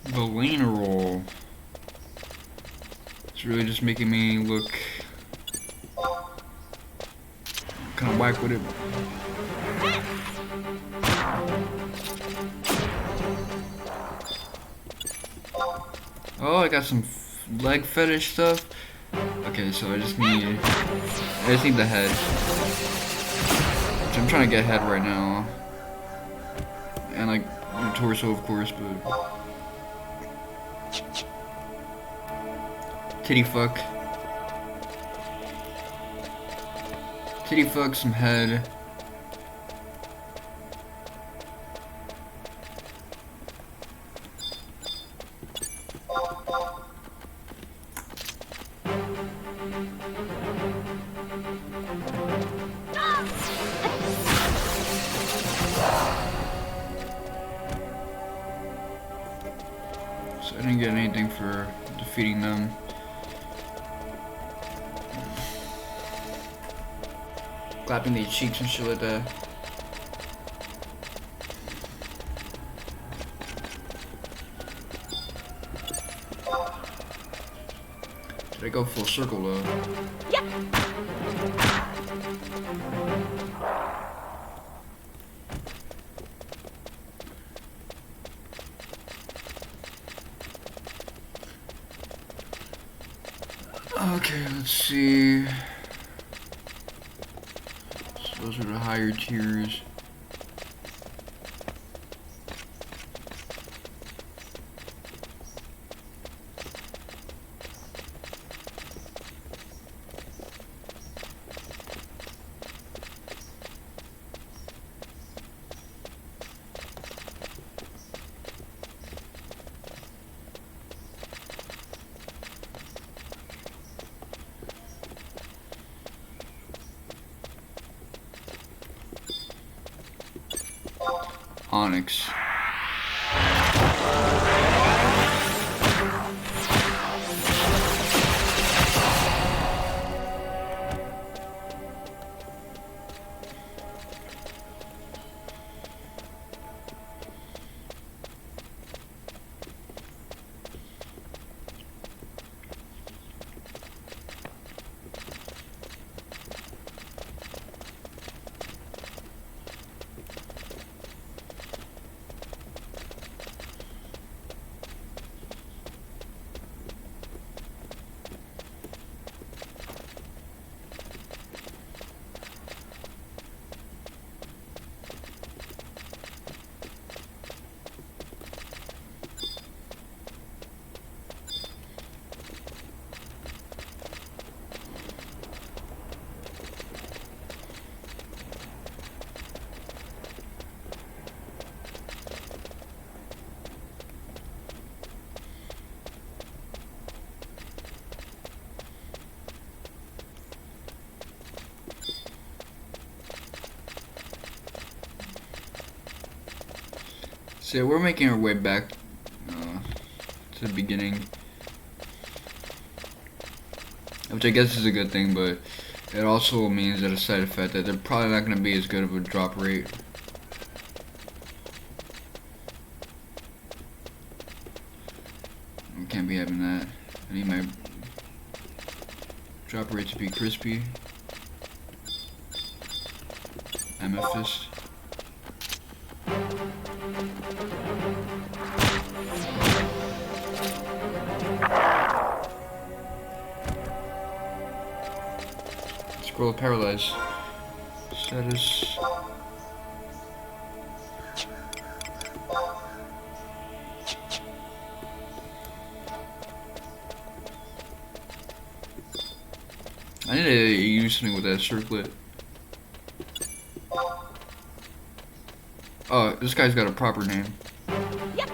The lane roll. It's really just making me look kind of whack with it. Oh, I got some leg fetish stuff. Okay, so I just need the head. Which I'm trying to get head right now. And like the torso, of course, but titty fuck, some head. So I didn't get anything for defeating them. Clapping their cheeks and shit like that. Did I go full circle though? Yeah. Okay, let's see. So those are the higher tiers. Onyx. So we're making our way back to the beginning, which I guess is a good thing, but it also means that a side effect that they're probably not going to be as good of a drop rate. We can't be having that. I need my drop rate to be crispy. Amethyst. Scroll paralyzed. Status. I need to use something with that circlet. Oh, this guy's got a proper name. Yep.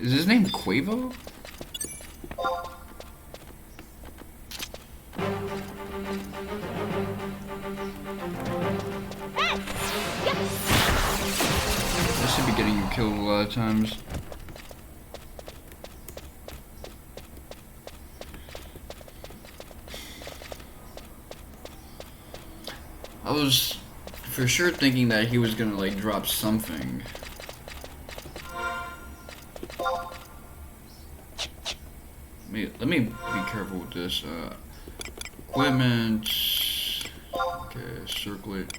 Is his name Quavo? lot of times. I was for sure thinking that he was gonna like drop something. Let me be careful with this. Equipment. Okay, circlet.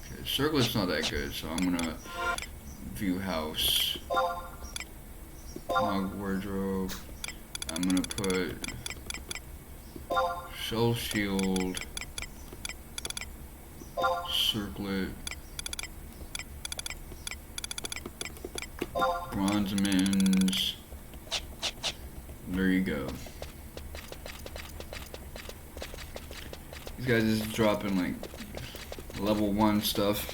Okay, circlet's not that good, so I'm gonna view house. Log wardrobe. I'm gonna put shell shield. Circlet. Bronze mins. There you go. These guys is dropping like level 1 stuff.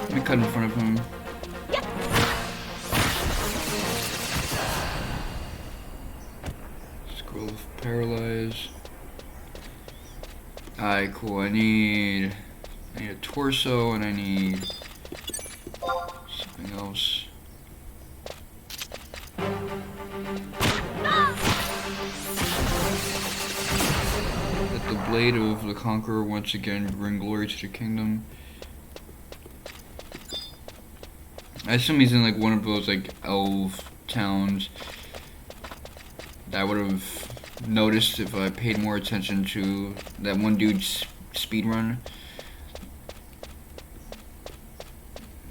Let me cut in front of him. Scroll of paralyze. Alright, cool. I need a torso and I need something else. Let the blade of the conqueror once again bring glory to the kingdom. I assume he's in like one of those like elf towns that I would have noticed if I paid more attention to that one dude's speedrun.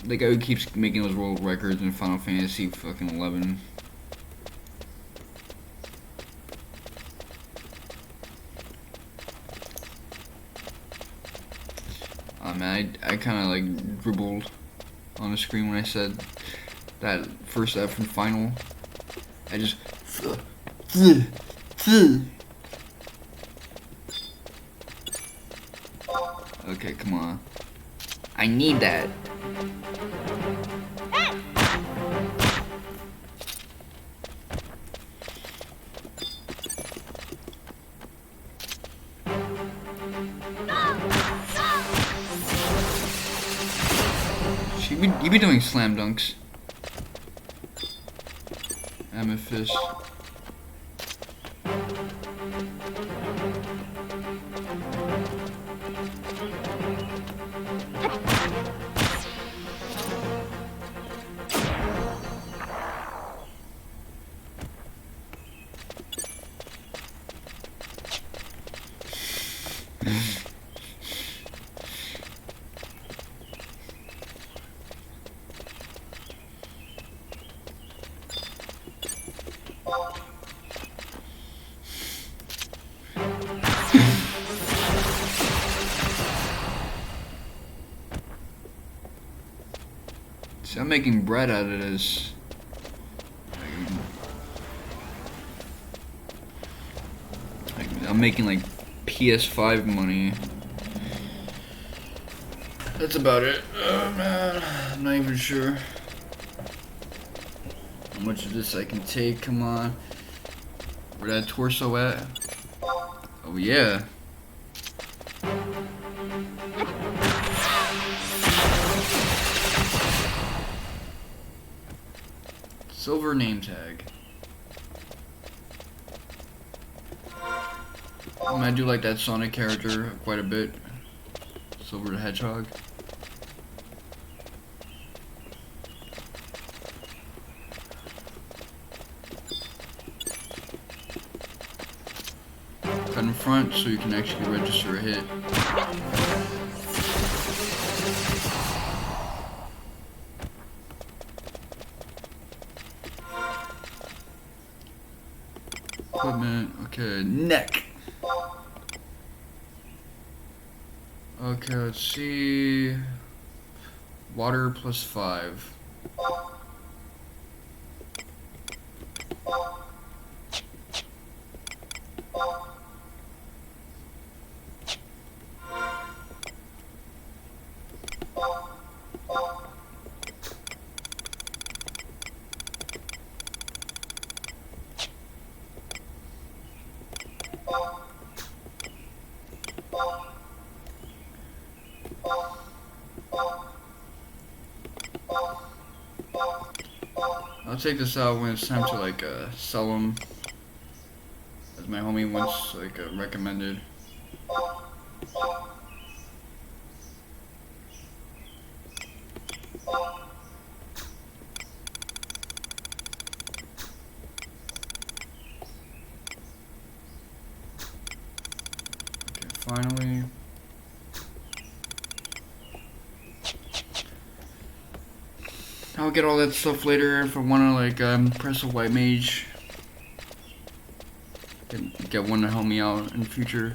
The guy who keeps making those world records in Final Fantasy fucking 11. Oh man, I kind of like dribbled on the screen when I said that first F from Final. I just okay, come on. I need that. You be doing slam dunks. Amethyst. See, I'm making bread out of this. I'm making like PS5 money. That's about it. Oh man, I'm not even sure how much of this I can take. Come on. Where that torso at? Oh yeah. Silver name tag. I do like that Sonic character quite a bit. Silver the Hedgehog. Cut in front so you can actually register a hit. Equipment, okay, neck. Okay, let's see. Water +5. I'll take this out when it's time to like sell them, as my homie once like recommended. Okay, finally. I'll get all that stuff later if I want to like press a white mage. Get one to help me out in the future.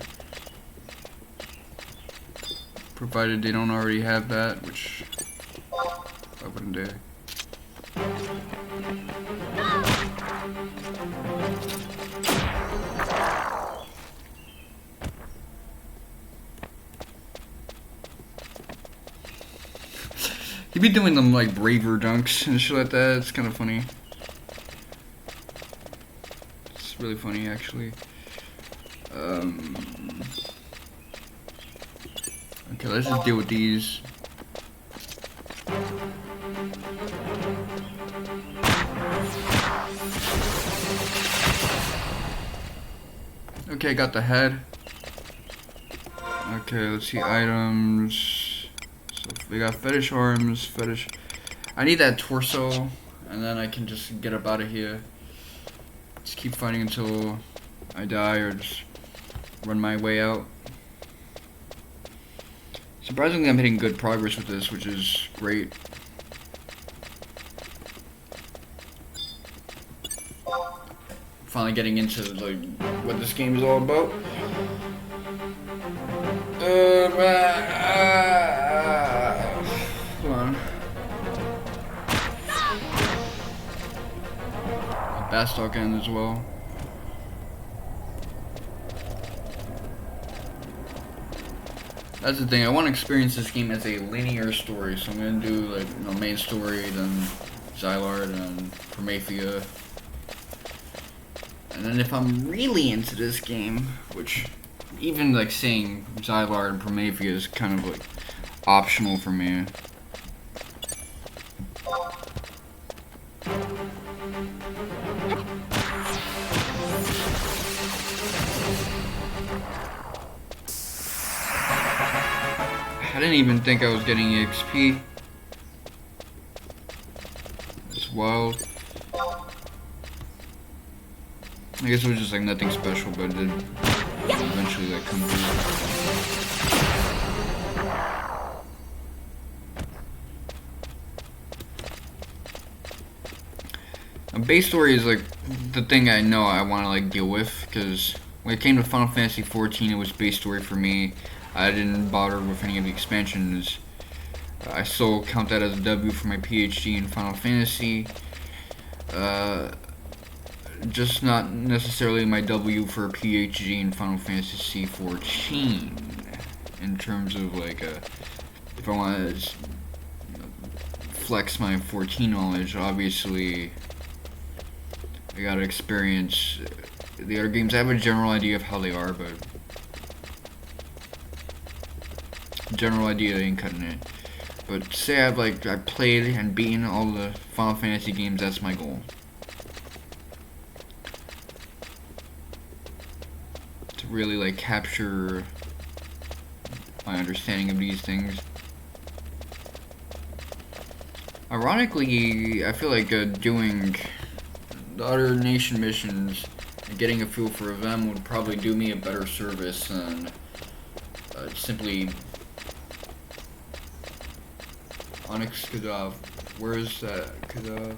Provided they don't already have that, which I wouldn't dare. You be doing them like braver dunks and shit like that. It's kind of funny. It's really funny, actually. Okay, let's just deal with these. Okay, got the head. Okay, let's see items. So we got fetish arms, fetish. I need that torso, and then I can just get up out of here. Just keep fighting until I die, or just run my way out. Surprisingly, I'm hitting good progress with this, which is great. Finally getting into like what this game is all about. Hold on. Bastock end as well. That's the thing. I want to experience this game as a linear story, so I'm gonna do like main story, then Xylard, and Promethea, and then if I'm really into this game, which even like saying Xylard and Promethea is kind of like optional for me. I didn't even think I was getting XP. It's wild. I guess it was just like nothing special, but it did eventually like come through. A base story is like the thing I know I want to like deal with, because when it came to Final Fantasy XIV, it was base story for me. I didn't bother with any of the expansions. I still count that as a W for my PhD in Final Fantasy. Just not necessarily my W for a PhD in Final Fantasy XIV. In terms of like, if I want to flex my 14 knowledge, obviously I gotta experience the other games. I have a general idea of how they are, but general idea ain't cutting it. But say I played and beaten all the Final Fantasy games. That's my goal. To really like capture my understanding of these things. Ironically, I feel like doing the other nation missions and getting a feel for them would probably do me a better service than simply Onyx Kadav. Where is that Kadav?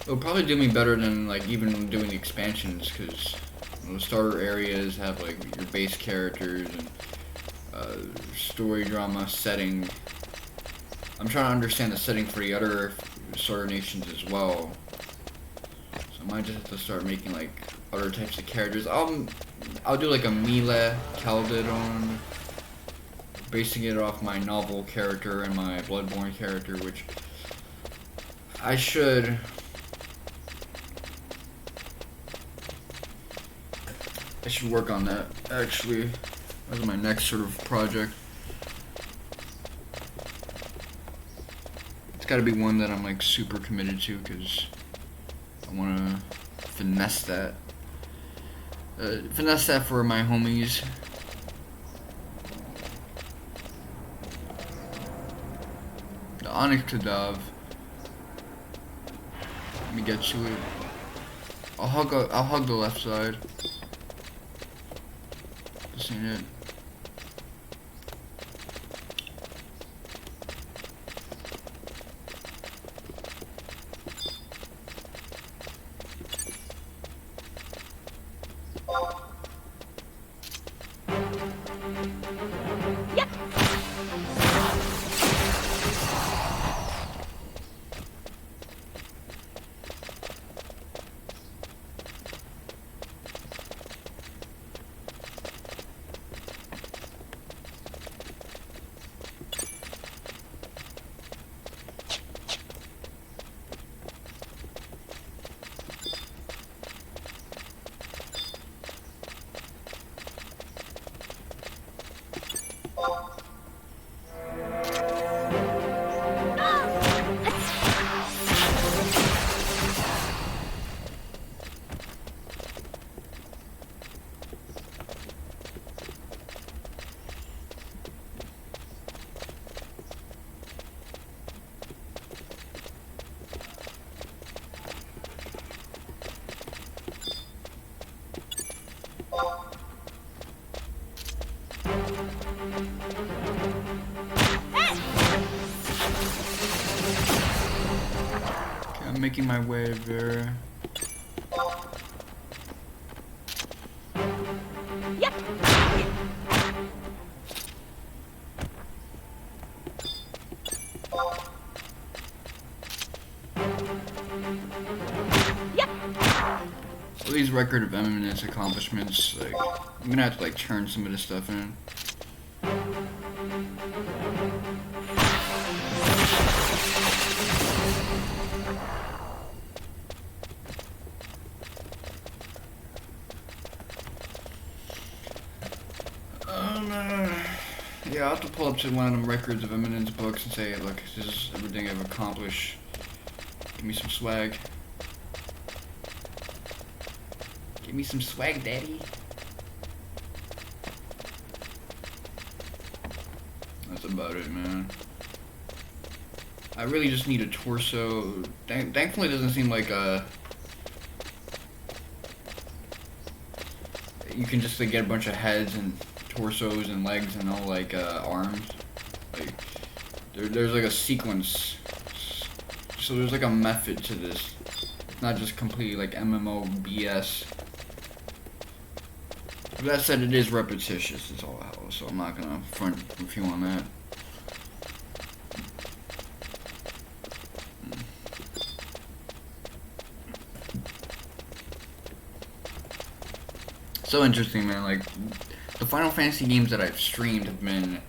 It would probably do me better than like even doing the expansions, because the starter areas have like your base characters and story drama setting. I'm trying to understand the setting for the other starter nations as well. So I might just have to start making like other types of characters. I'll do like a Mila Calderon, basing it off my novel character and my Bloodborne character, which I should work on that, actually. That's my next sort of project. It's gotta be one that I'm like super committed to because I wanna finesse that. Finesse that for my homies. The Onyx Kadav. Let me get to it. I'll hug the left side. This ain't it. I'm making my way there. Yep. Yep. All these record of eminence accomplishments, like I'm gonna have to like turn some of this stuff in. Yeah, I'll have to pull up to one of them records of eminence books and say, look, this is everything I've accomplished. Give me some swag. Give me some swag, daddy. That's about it, man. I really just need a torso. Thankfully, it doesn't seem like you can just like, get a bunch of heads and torsos and legs and all like arms. Like there's like a sequence. So there's like a method to this. It's not just completely like MMO BS. But that said, it is repetitious as all hell, so I'm not gonna front with you on that. So interesting, man. Like the Final Fantasy games that I've streamed have been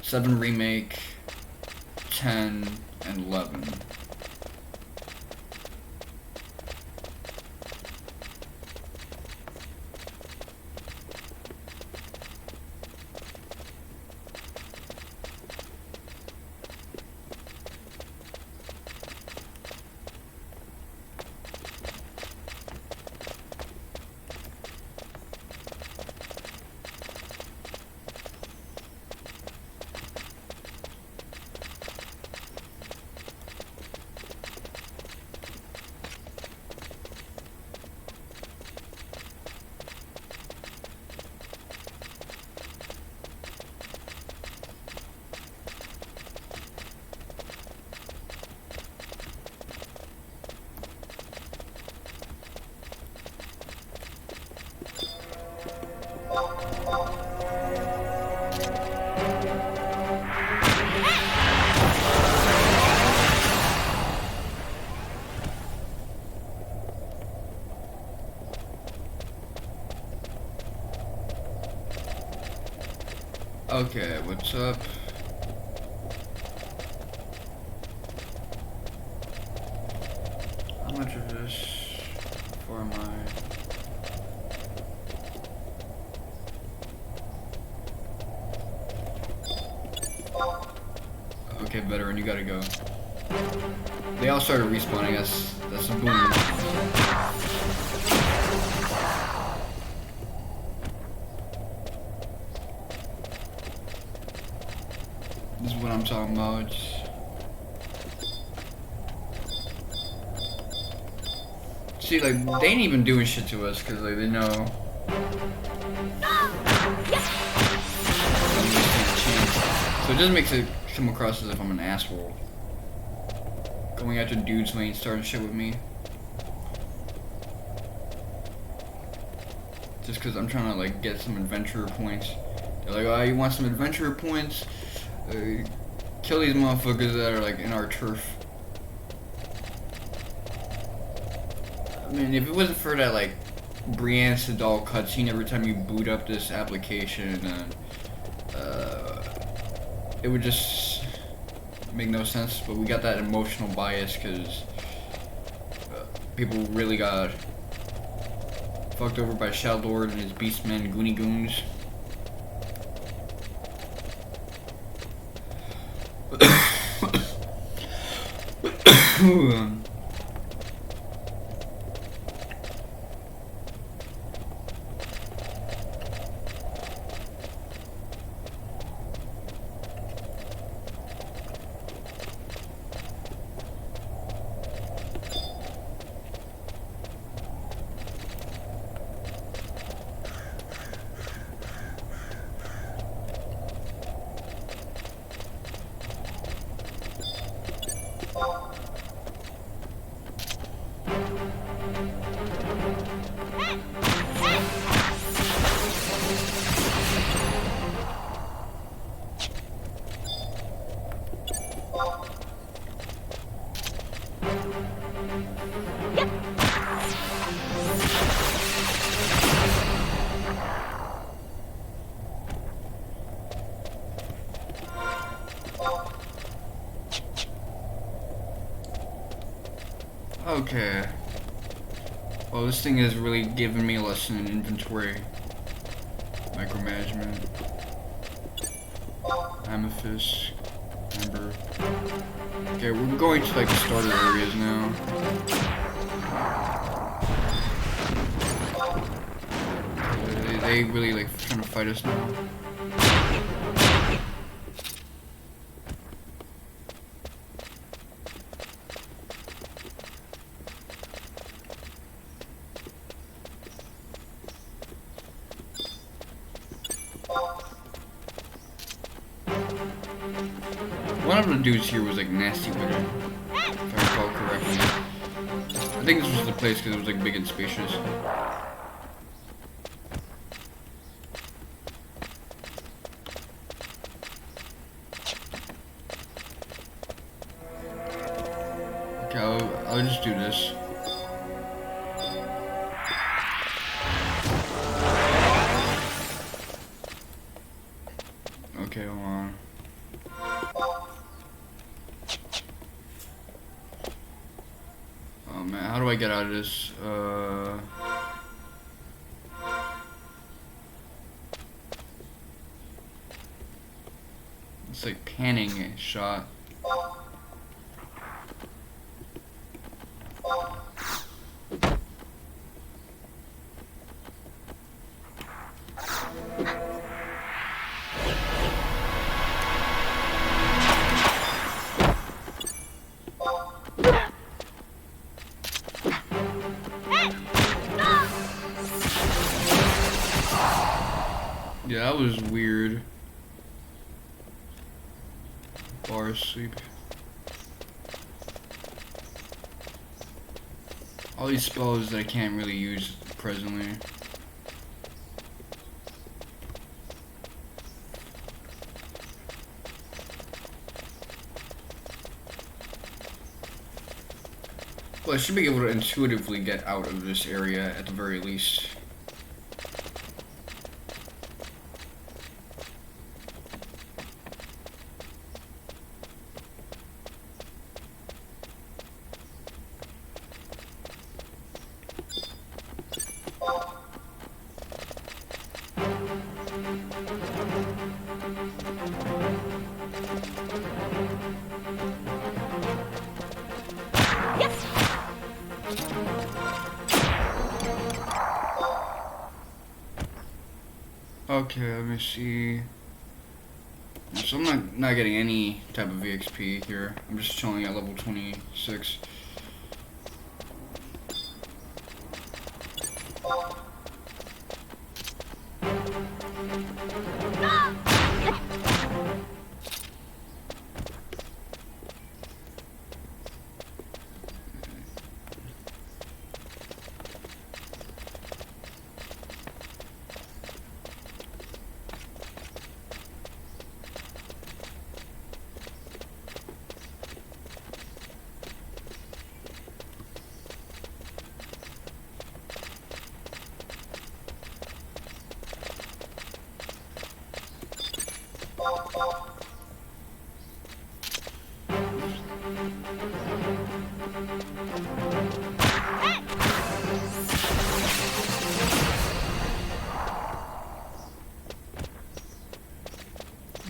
7 Remake, 10, and 11. Okay, what's up? How much of this for my... Okay, veteran, you gotta go. They all started respawning us. That's a boom. This is what I'm talking about. See, like, they ain't even doing shit to us, because, like, they know. So it just makes it come across as if I'm an asshole. Going after dudes who ain't starting shit with me. Just because I'm trying to, like, get some adventurer points. They're like, oh, you want some adventurer points? Kill these motherfuckers that are, like, in our turf. I mean, if it wasn't for that, like, Brienne Sedal cutscene every time you boot up this application, it would just make no sense. But we got that emotional bias because people really got fucked over by Shadow Lord and his beastmen, Goonie Goons. Okay. Well, this thing has really given me a lesson in inventory micromanagement. Amethyst, Amber. Okay, we're going to like the starter areas now. They really like trying to fight us now. One of the dudes here was like nasty with it, if I recall correctly. I think this was the place because it was like big and spacious. Okay, I'll just do this. Okay, hold on. Oh man, how do I get out of this? It's like panning a shot. Yeah, that was weird. Bar asleep. All these spells that I can't really use presently. Well, I should be able to intuitively get out of this area at the very least. Okay, let me see. So I'm not getting any type of EXP here. I'm just chilling at level 26.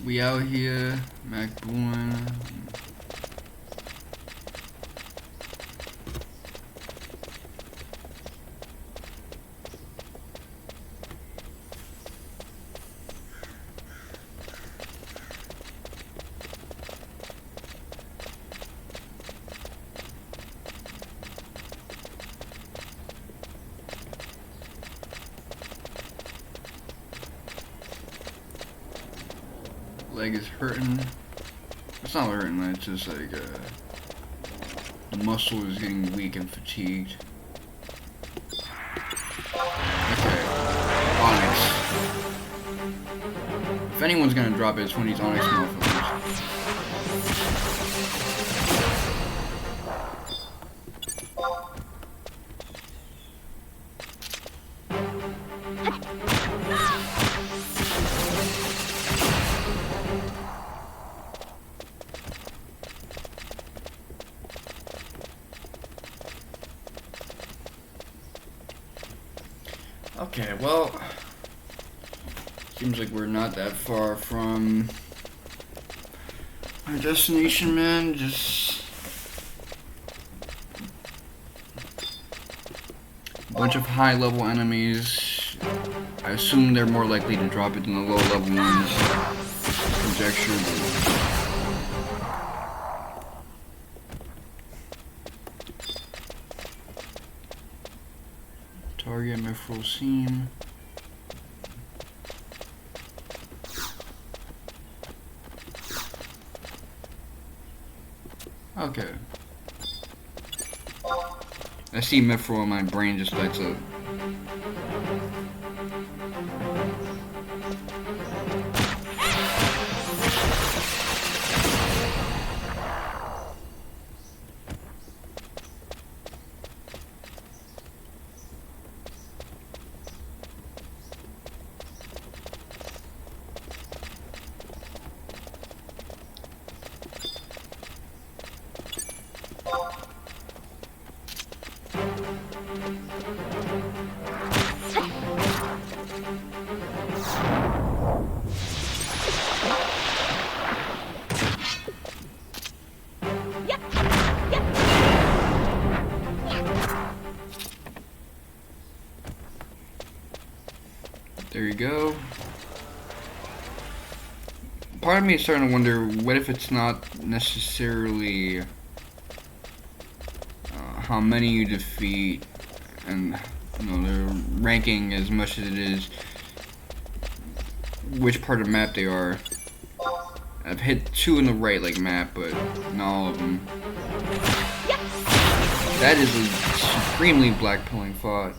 We out here, MacBoon. Leg is hurting. It's not hurting, it's just like the muscle is getting weak and fatigued. Okay, Onyx. If anyone's gonna drop it, it's when these Onyx motherfuckers. Okay, well, seems like we're not that far from our destination, man. Just a bunch of high-level enemies. I assume they're more likely to drop it than the low-level ones. Conjecture. Target mithril seam. Okay. I see mithril and my brain just lights up. There you go. Part of me is starting to wonder, what if it's not necessarily how many you defeat and their ranking as much as it is which part of the map they are. I've hit 2 in the right like map, but not all of them. That is a supremely black-pilling thought.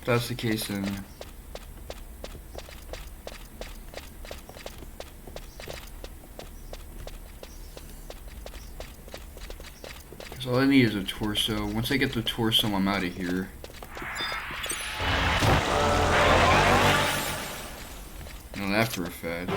If that's the case, then all I need is a torso. Once I get the torso, I'm out of here. Know that for a fact.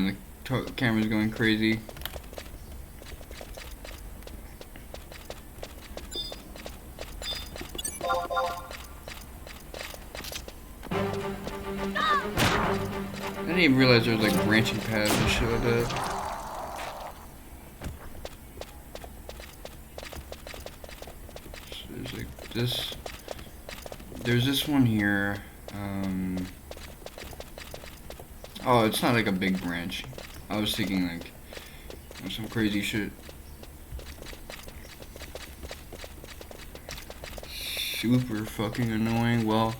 man, the camera's going crazy. I didn't even realize there was like branching paths and shit like that. So there's like this. There's this one here. Oh, it's not like a big branch. I was thinking like some crazy shit. Super fucking annoying. Well.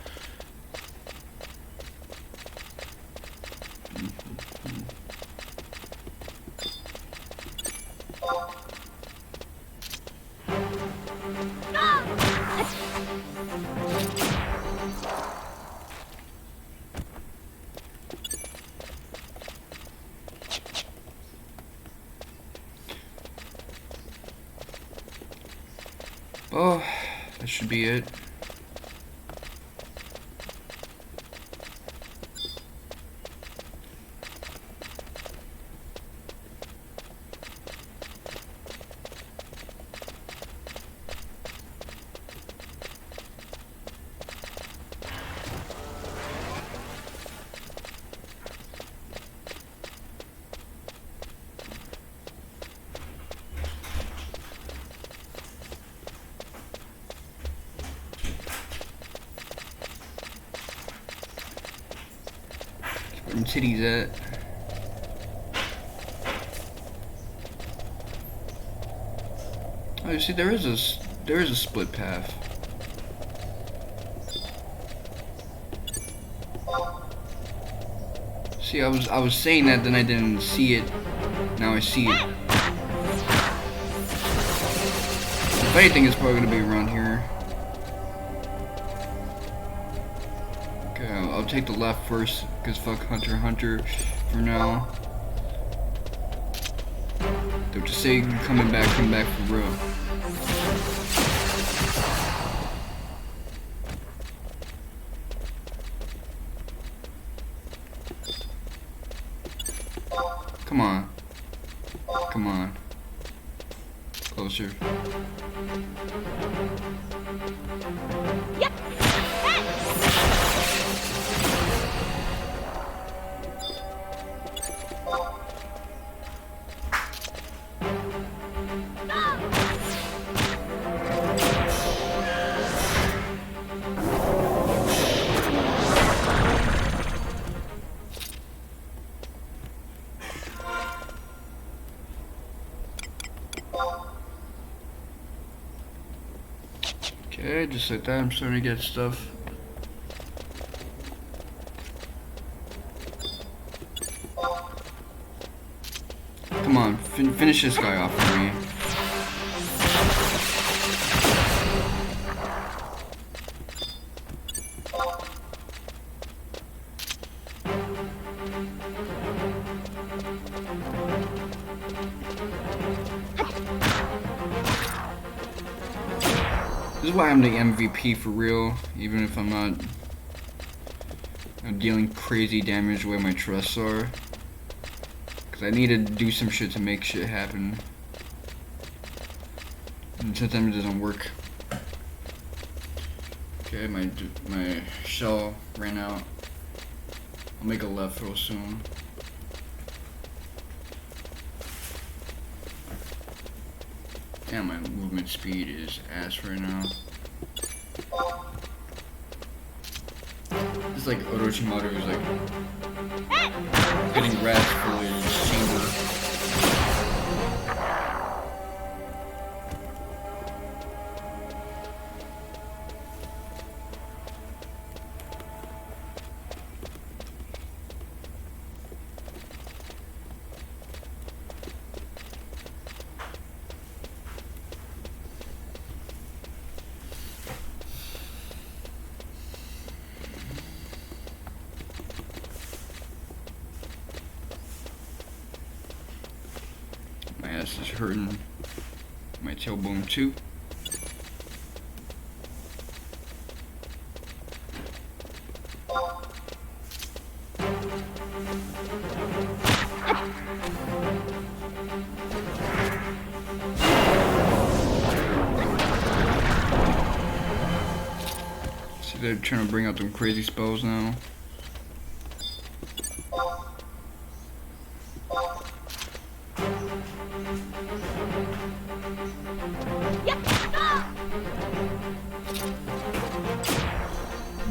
Oh, that should be it. Where them titties at? Oh, you see, there is a split path. See, I was saying that, then I didn't see it. Now I see it. If anything, it's probably gonna be around here. Okay, I'll take the left first, because fuck Hunter x Hunter for now. They'll just say come back for real. Come on. Come on. Closer. Okay, just like that, I'm starting to get stuff. Come on, finish this guy off for me. This is why I'm the MVP for real, even if I'm not dealing crazy damage the way my trusts are. Because I need to do some shit to make shit happen. And sometimes it doesn't work. Okay, my shell ran out. I'll make a left real soon. Damn, my movement speed is ass right now. It's like Orochimaru is like getting wrapped fully in his chamber. My ass is hurting. My tailbone too. they're trying to bring out them crazy spells now.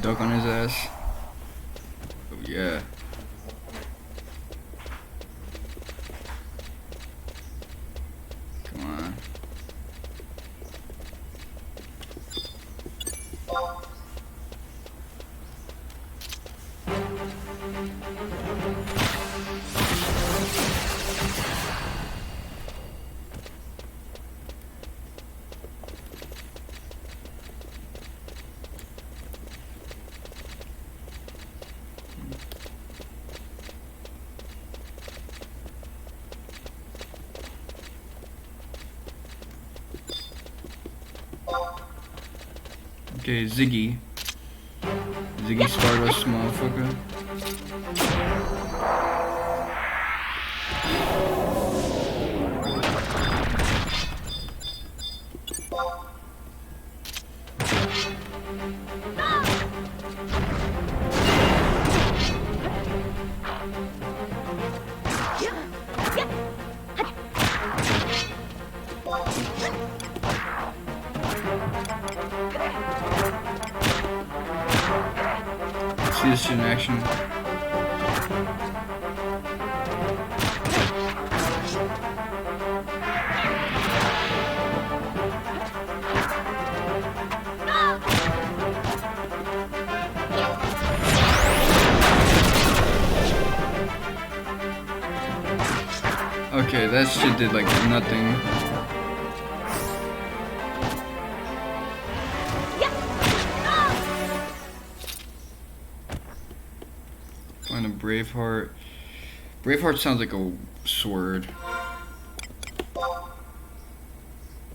Duck on his ass. Oh yeah. Come on. Okay, Ziggy. Ziggy Stardust, motherfucker. See this shit in action. Okay, that shit did like nothing. Find a Braveheart. Braveheart sounds like a sword.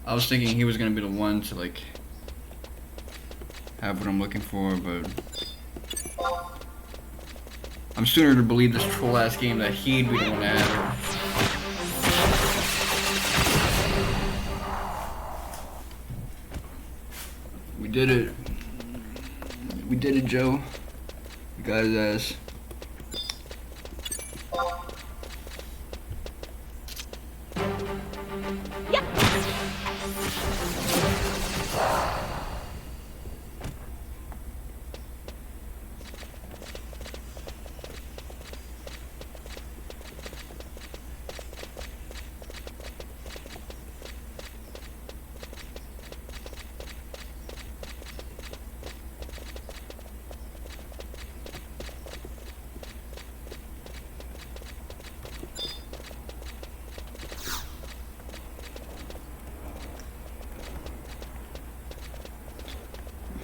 I was thinking he was gonna be the one to like have what I'm looking for, but I'm sooner to believe this troll ass game that he'd be the one to have it. We did it. We did it, Joe. We got his ass.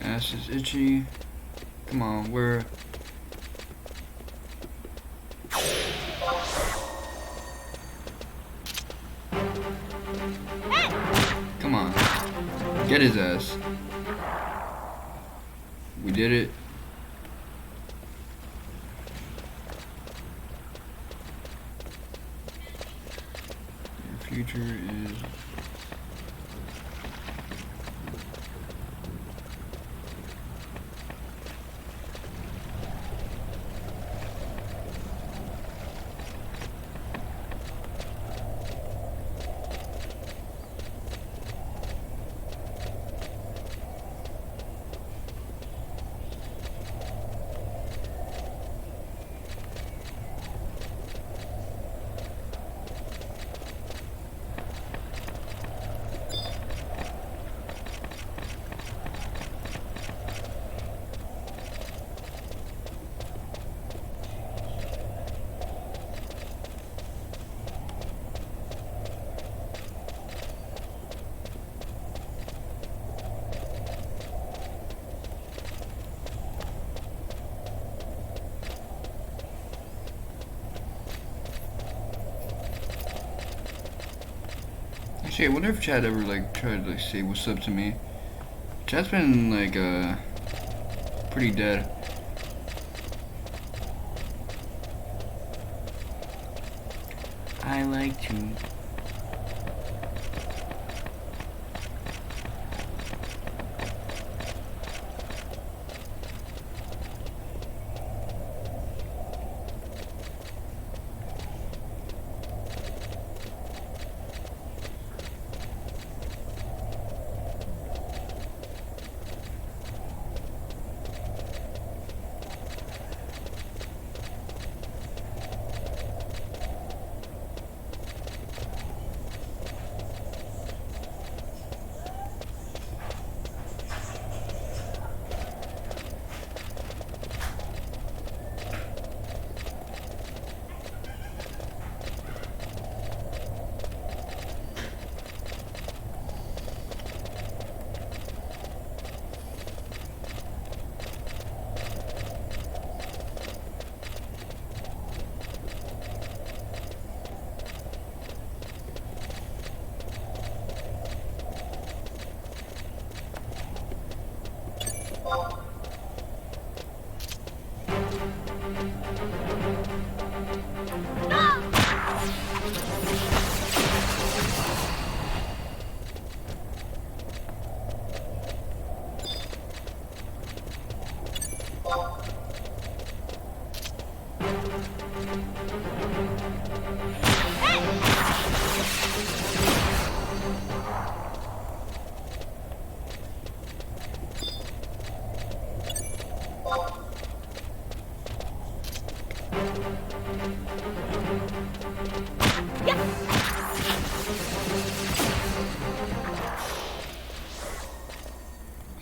Ass is itchy. Come on, where? Come on. Get his ass. We did it. Your future is... Actually, I wonder if Chad ever like tried to like say what's up to me. Chad's been like pretty dead. I like to.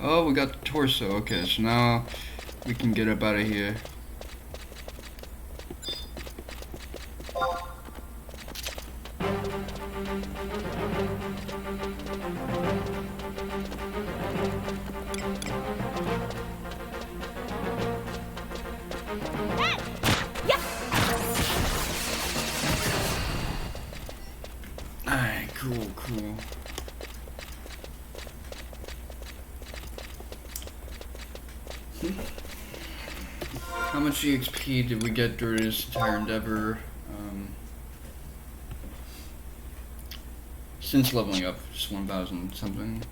Oh, we got the torso. Okay, so now we can get up out of here. Alright, cool, cool. How much EXP did we get during this entire endeavor? Since leveling up, just 1,000 something.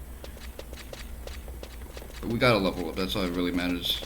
But we gotta level up, that's all that really matters.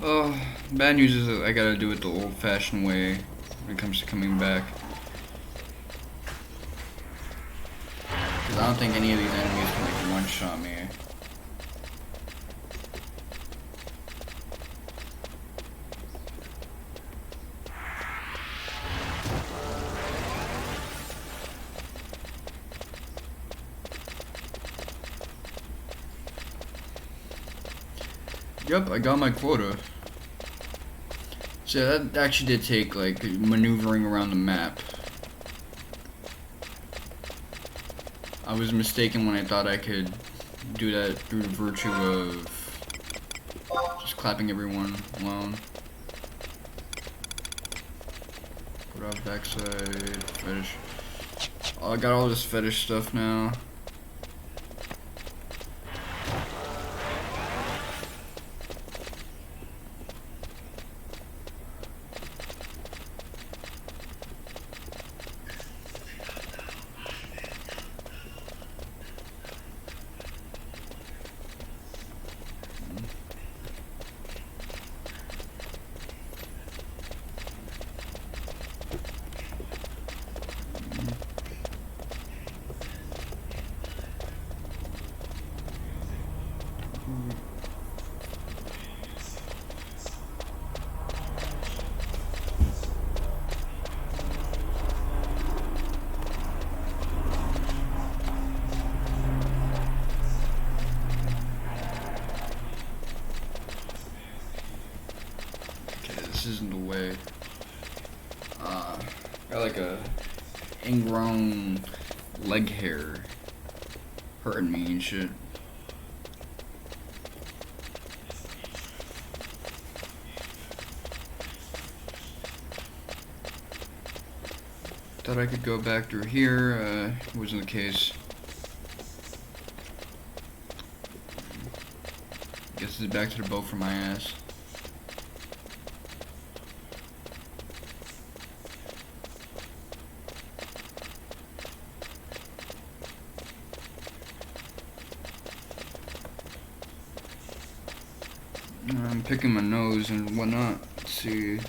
Oh, bad news is that I gotta do it the old-fashioned way when it comes to coming back. Because I don't think any of these enemies can like one-shot me. Yep, I got my quota. So that actually did take like maneuvering around the map. I was mistaken when I thought I could do that through the virtue of just clapping everyone alone. Put off backside, fetish. Oh, I got all this fetish stuff now. This isn't the way. Got like a ingrown leg hair hurting me and shit. Thought I could go back through here, wasn't the case. Guess it's back to the boat for my ass. I'm picking my nose and whatnot. Let's see.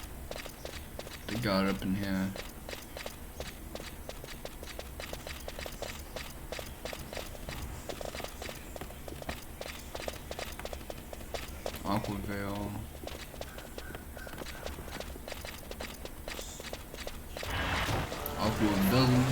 They got up in here. Aqua Veil. Aqua Veil.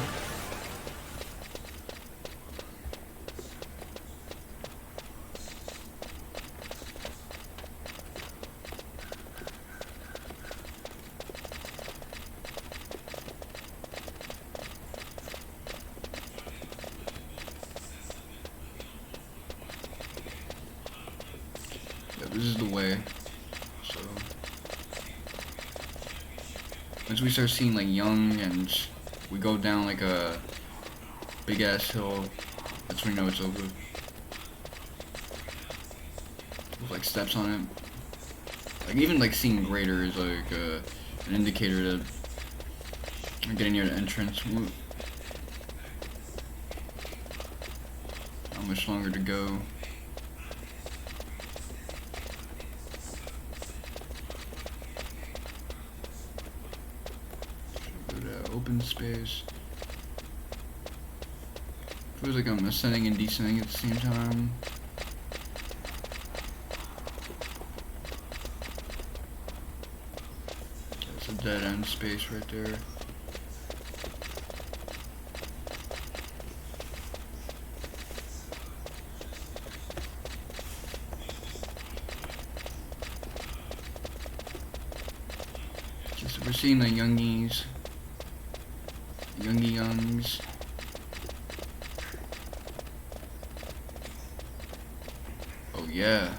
This is the way. So once we start seeing like young and we go down like a big ass hill, that's when we know it's over. With like steps on it. Like even like seeing greater is like an indicator that we're getting near the entrance. How much longer to go? open space. Feels like I'm ascending and descending at the same time. That's a dead end space right there. Just we're seeing the youngies. Youngs. Oh yeah.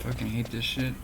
Fucking hate this shit.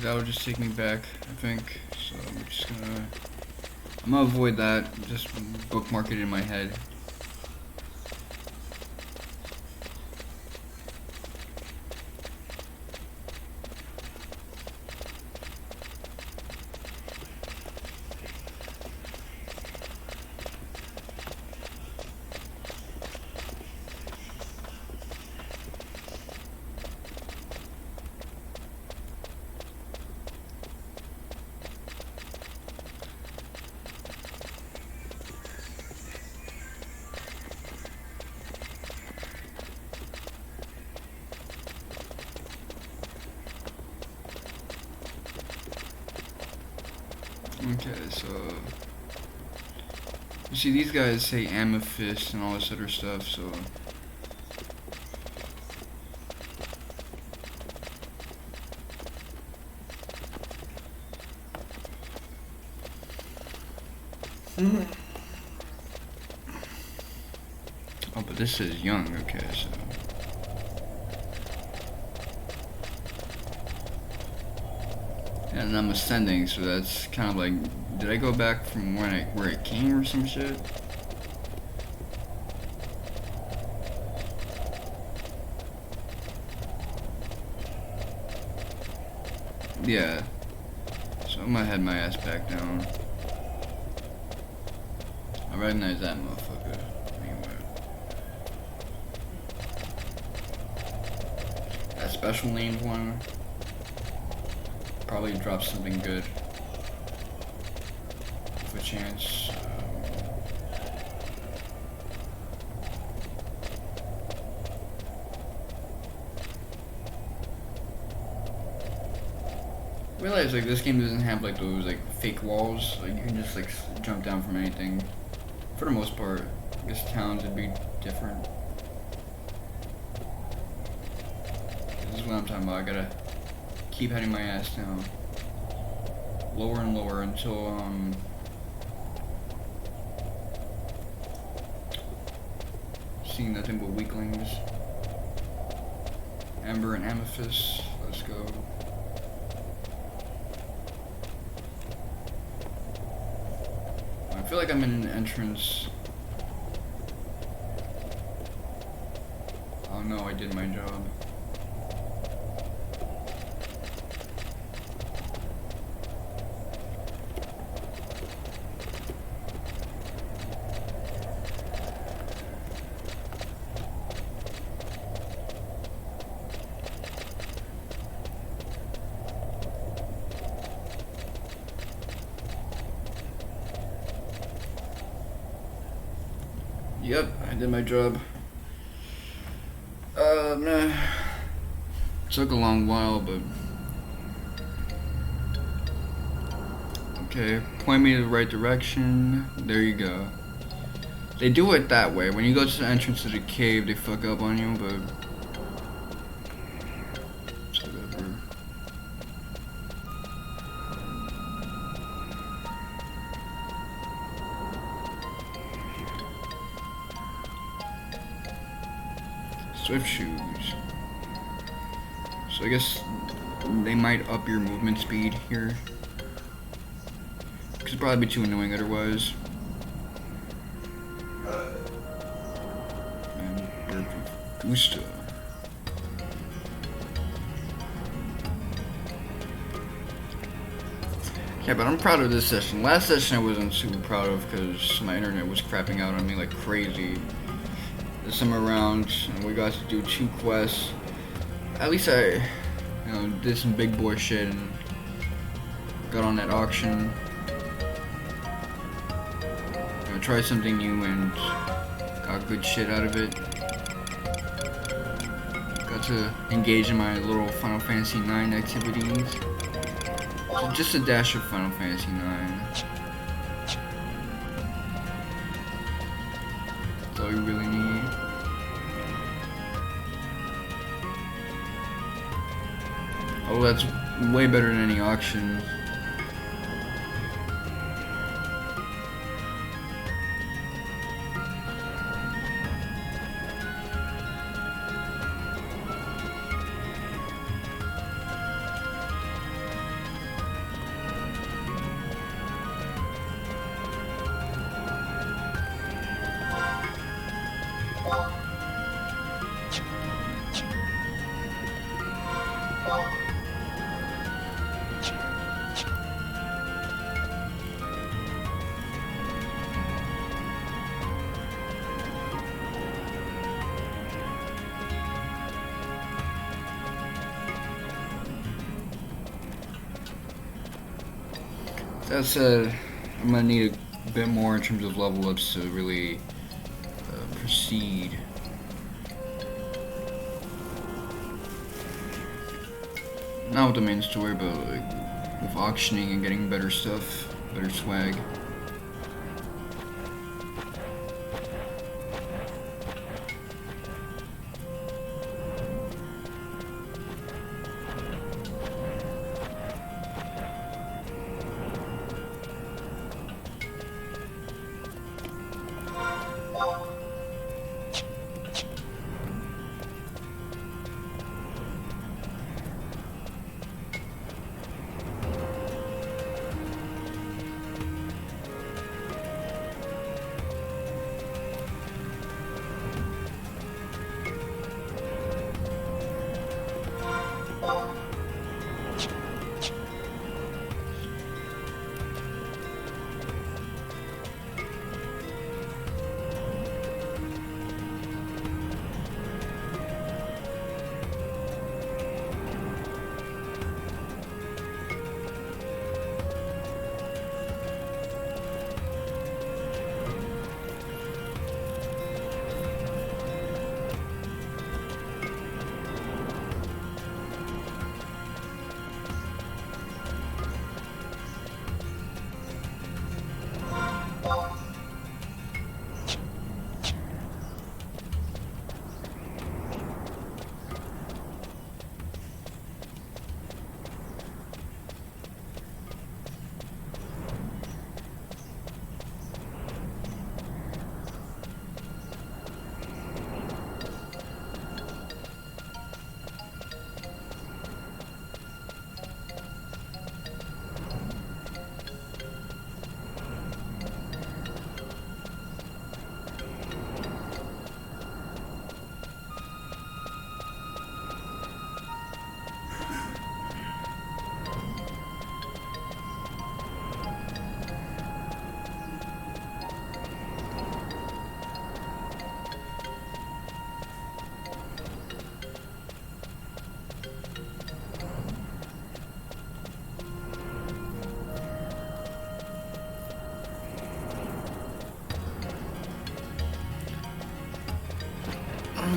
That would just take me back, I think. So I'm gonna avoid that. Just bookmark it in my head. Okay, so you see these guys say amethyst and all this other stuff, so oh, but this is young, okay, so and I'm ascending, so that's kind of like, did I go back from where I came or some shit? Yeah. So I'm gonna head my ass back down. I recognize that motherfucker. Anyway. That special named one probably drops something good. With a chance. I realize like this game doesn't have like those like fake walls. Like you can just like jump down from anything. For the most part, I guess towns would be different. This is what I'm talking about. I gotta keep heading my ass down. lower and lower until seeing nothing but weaklings. Amber and amethyst. Let's go. I feel like I'm in an entrance. Oh no, I did my job. Yep, I did my job. Nah. Took a long while, but okay. Point me to the right direction. There you go. They do it that way. When you go to the entrance to the cave, they fuck up on you, but it's whatever. Swift shoes. So I guess they might up your movement speed here. Could probably be too annoying otherwise. And Gusta. Yeah, but I'm proud of this session. Last session I wasn't super proud of because my internet was crapping out on me like crazy. This time around, we got to do 2 quests. At least I, did some big boy shit and got on that auction. Tried something new and got good shit out of it. Got to engage in my little Final Fantasy IX activities. So just a dash of Final Fantasy IX. That's all you really need. Oh, that's way better than any auction. That said, I'm gonna need a bit more in terms of level ups to really proceed. Not with the main story, but like with auctioning and getting better stuff, better swag.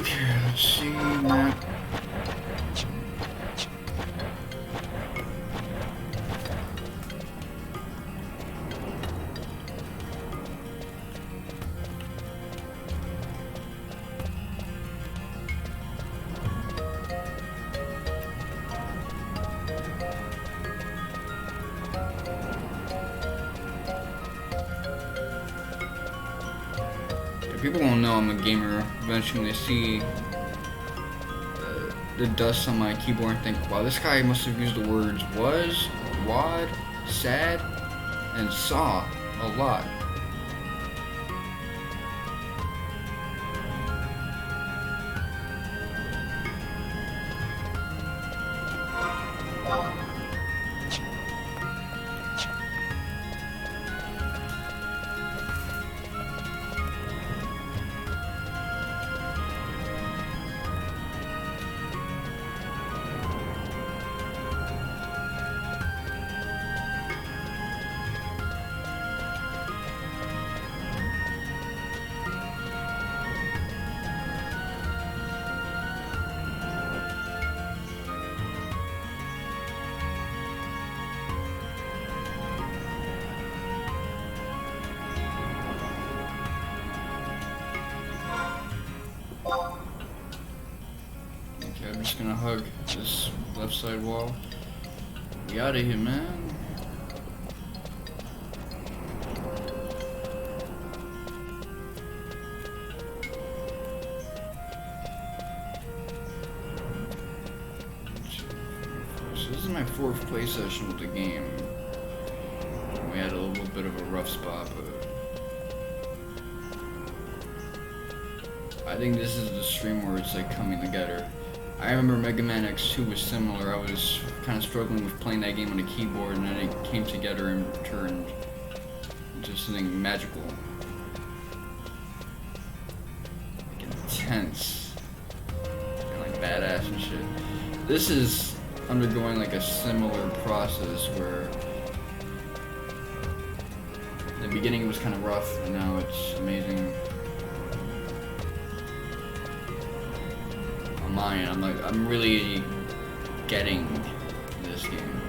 Okay, let's see map. People won't know I'm a gamer eventually when they see the dust on my keyboard and think, wow, this guy must have used the words was, wad, sad, and saw a lot. Okay, I'm just gonna hug this left side wall. We out of here, man. So this is my 4th play session with the game. We had a little bit of a rough spot, but I think this is the stream where it's like coming together. I remember Mega Man X2 was similar. I was kind of struggling with playing that game on a keyboard, and then it came together and turned into something magical. Like intense. And like badass and shit. This is undergoing like a similar process where in the beginning it was kind of rough, and now it's amazing. I'm really getting this game.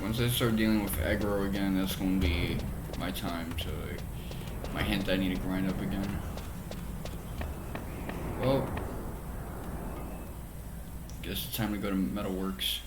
Once I start dealing with aggro again, that's gonna be my time to, like, my hint that I need to grind up again. Well, guess it's time to go to Metalworks.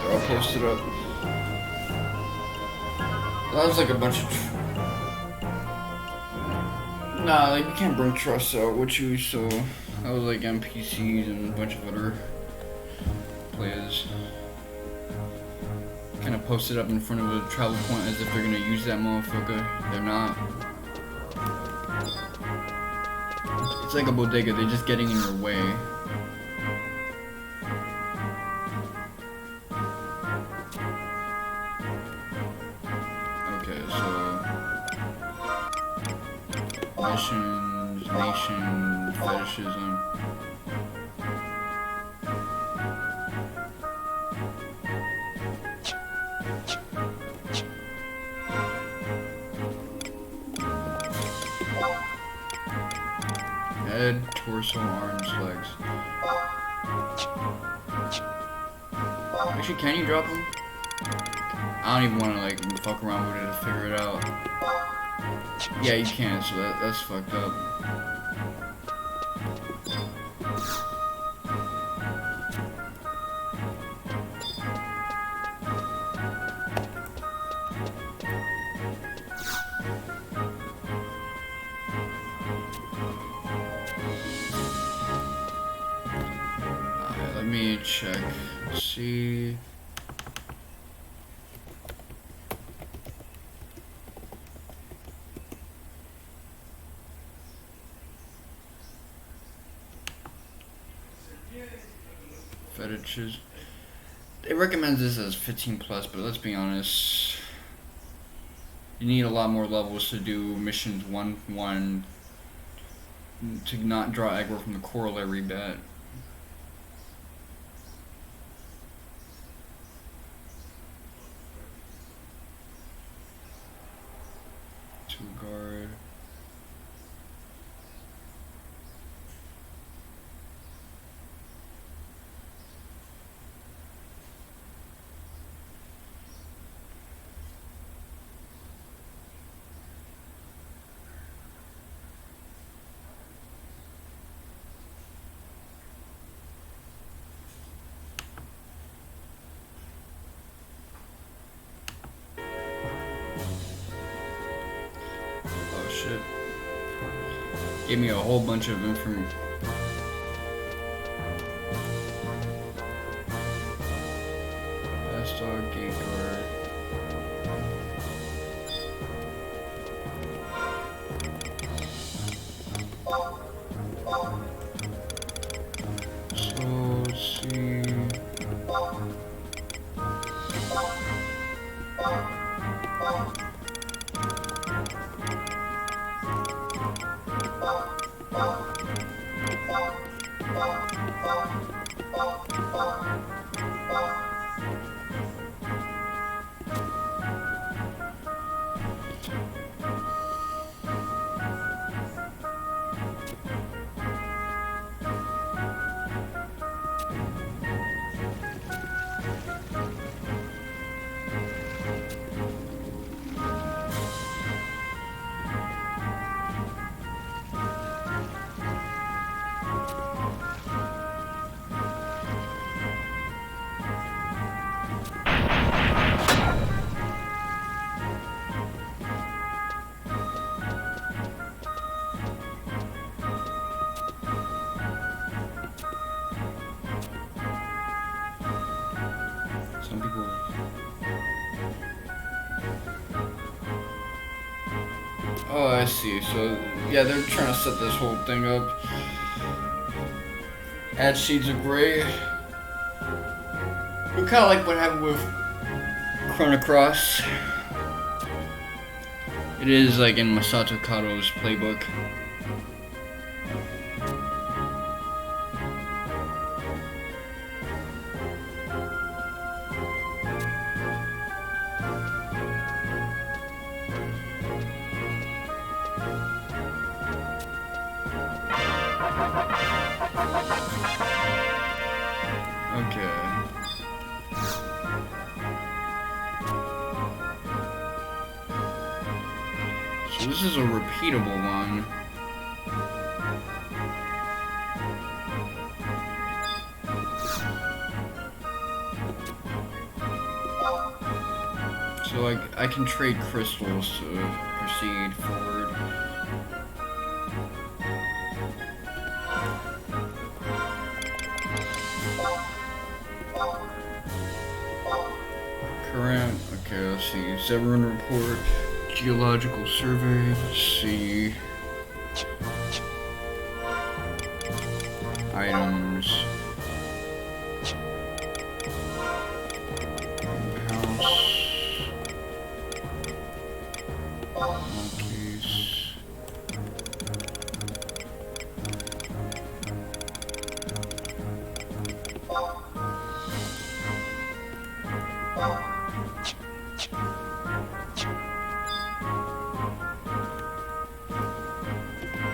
I'll post it up. That was like a bunch of... Nah, like you can't bring trusts out with you, so that was like NPCs and a bunch of other players. Kind of posted up in front of a travel point as if they're gonna use that motherfucker. They're not. It's like a bodega, they're just getting in your way. Okay, so missions, nation, fetishism. Head, torso, arms, legs. Actually, can you drop them? I don't even want to like fuck around with it to figure it out. Yeah, you can, so that's fucked up. Alright, let me check. Let's see. Fetishes. They recommend this as 15 plus, but let's be honest. You need a lot more levels to do missions 1-1 to not draw aggro from the corollary bet. Two guard. Shit. Gave me a whole bunch of information. Best dog, gate guard. So let's see. Some people. Oh, I see. So, yeah, they're trying to set this whole thing up. Add Shades of Grey. Kind of like what happened with Chrono Cross. It is like in Masato Kato's playbook. Okay. So this is a repeatable one. So like I can trade crystals to proceed forward. Current, okay, let's see. Severin report, geological survey, let's see. Items.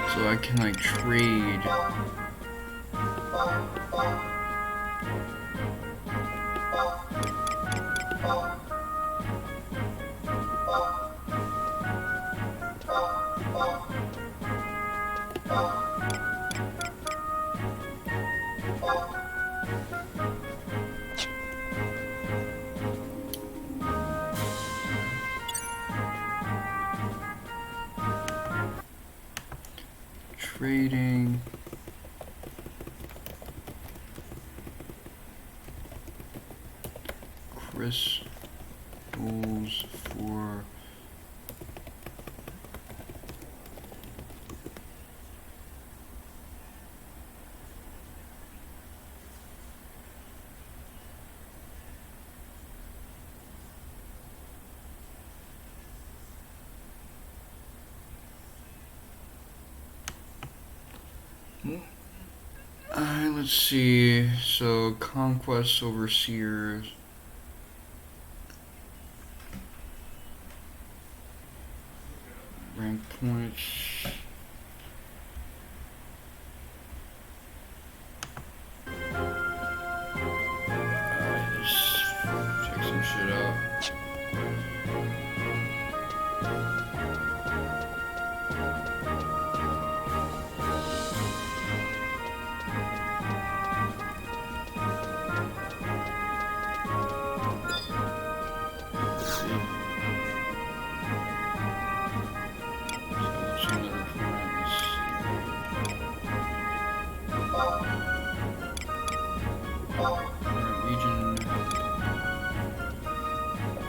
House. So I can like trade. Trading. Crystals for let's see. So conquest overseers. Rank points. Just check some shit out.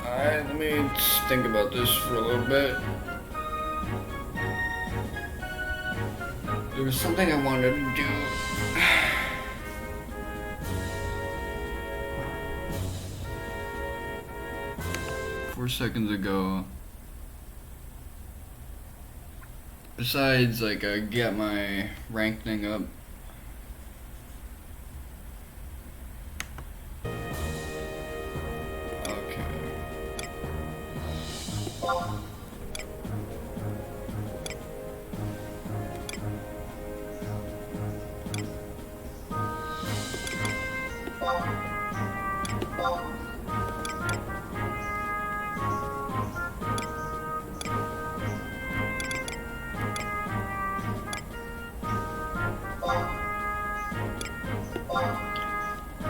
Alright, let me think about this for a little bit. There was something I wanted to do. 4 seconds ago. Besides, like, get my rank thing up.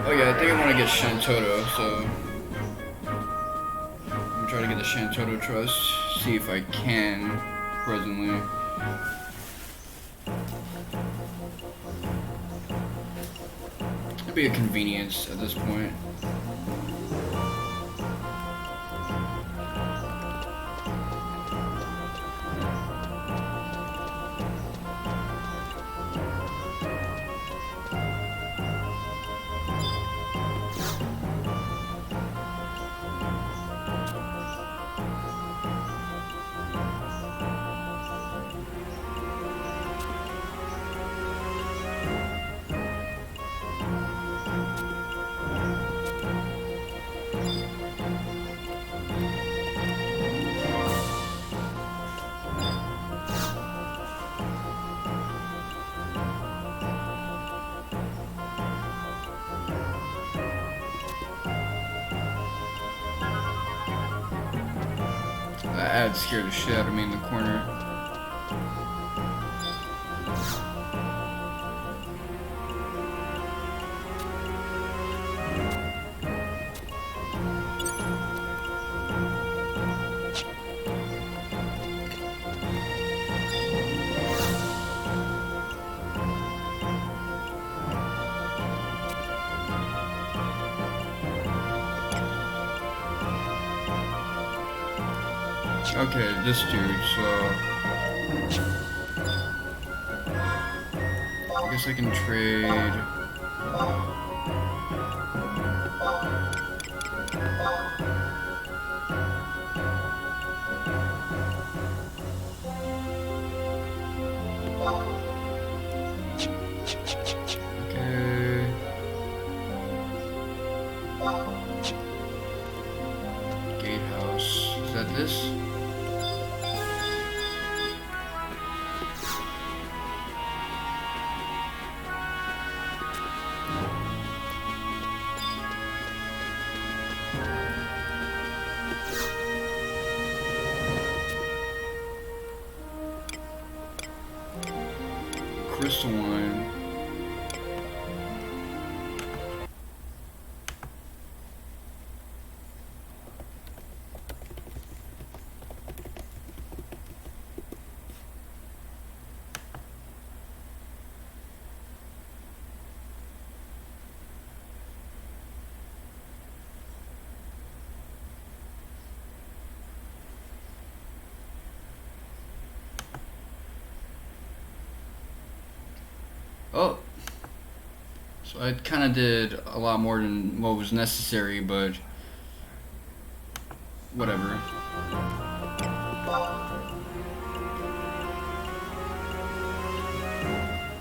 Oh yeah, I think I want to get Shantoto, so I'm gonna try to get the Shantoto Trust, see if I can presently. It'd be a convenience at this point. That ad scared the shit out of me in the corner. Okay, this dude, so I guess I can trade. Okay. Gatehouse. Is that this? crystalline. Oh, so I kind of did a lot more than what was necessary, but whatever.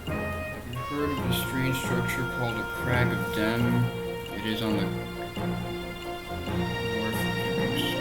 Have you heard of a strange structure called a Crag of Dem? It is on the north coast.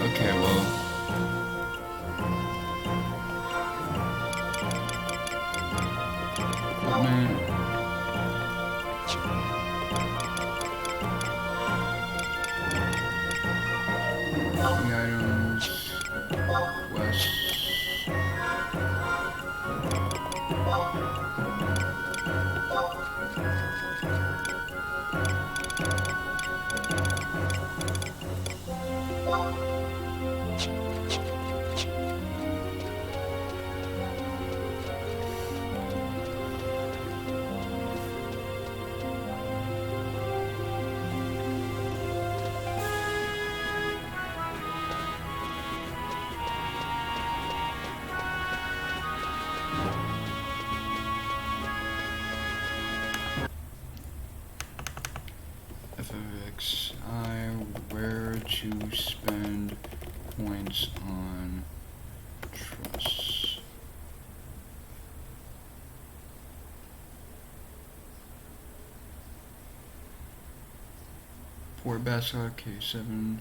Okay, well. Equipment. The items. West. FFXI, where to spend points on trust. Port Basca, K7.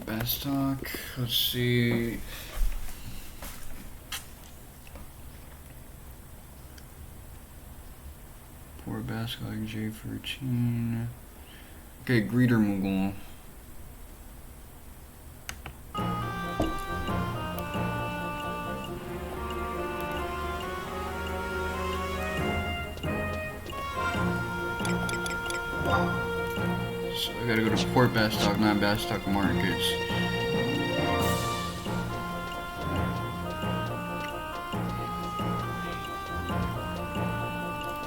Bastock, let's see. Port Basca, J14. Okay, Greeter Mughal. So I gotta go to Port Bastock, not Bastock Markets.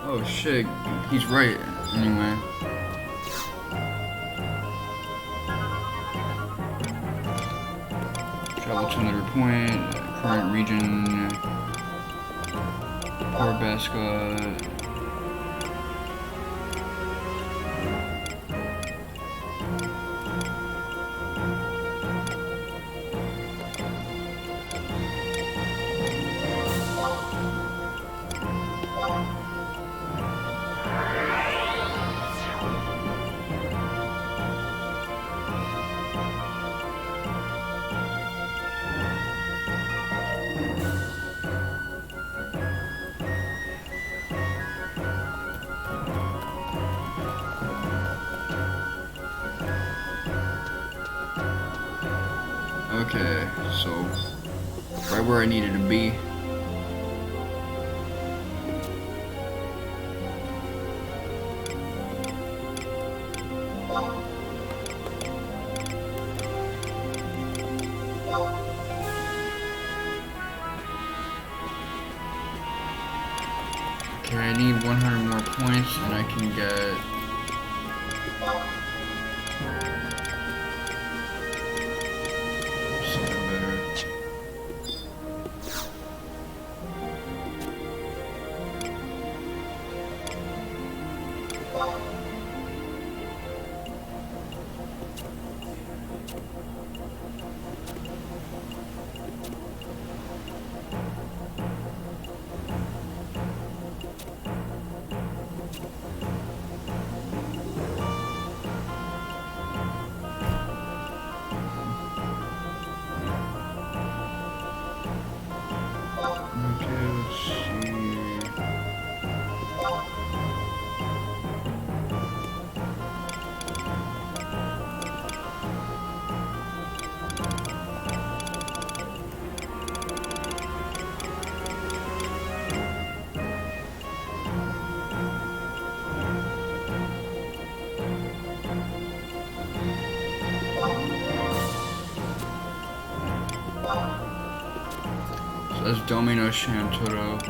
Oh shit, he's right. Anyway. Travel to another point. Current region. Port Basca. Okay, so right where I needed to be. Okay, I need 100 more points and I can get something better. That's Domino Shantoro.